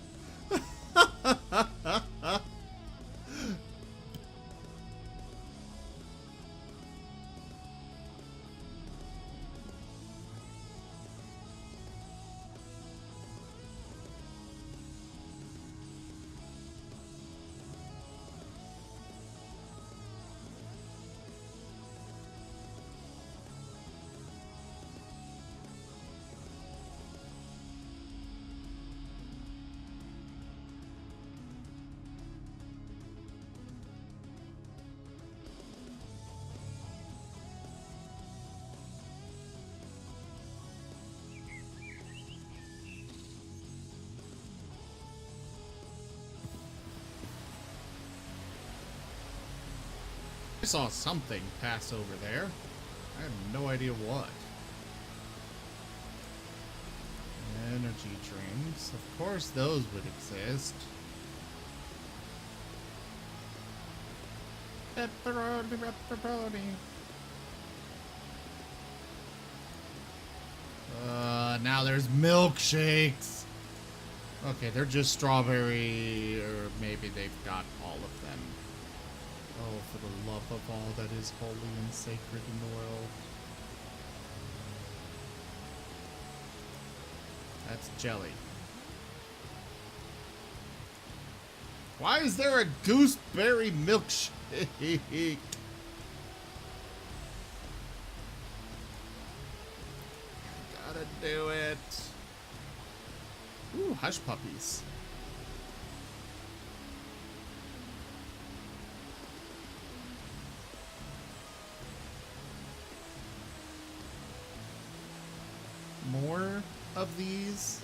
I saw something pass over there. I have no idea what. Energy drinks. Of course those would exist. Pepperoni, pepperoni. Now there's milkshakes. Okay, they're just strawberry, or maybe they've got all of them. Oh, for the love of all that is holy and sacred in the world. That's jelly. Why is there a gooseberry milkshake? Gotta do it. Ooh, hush puppies. More of these.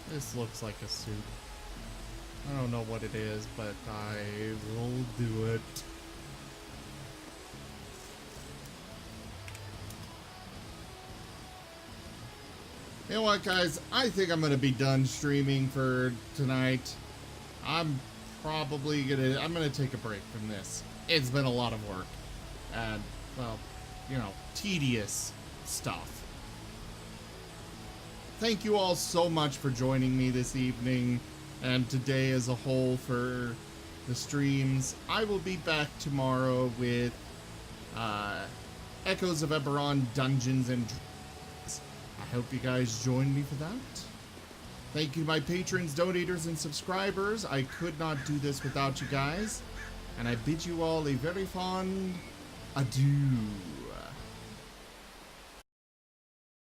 This looks like a soup. I don't know what it is, but I will do it. You know what, guys? I think I'm gonna be done streaming for tonight. I'm gonna take a break from this. It's been a lot of work. And, well, you know, tedious stuff. thank you all so much for joining me this evening and today as a whole for the streams. I will be back tomorrow with Echoes of Eberron Dungeons and Dragons. I hope you guys join me for that. Thank you to my patrons, donators, and subscribers. I could not do this without you guys. And I bid you all a very fond adieu.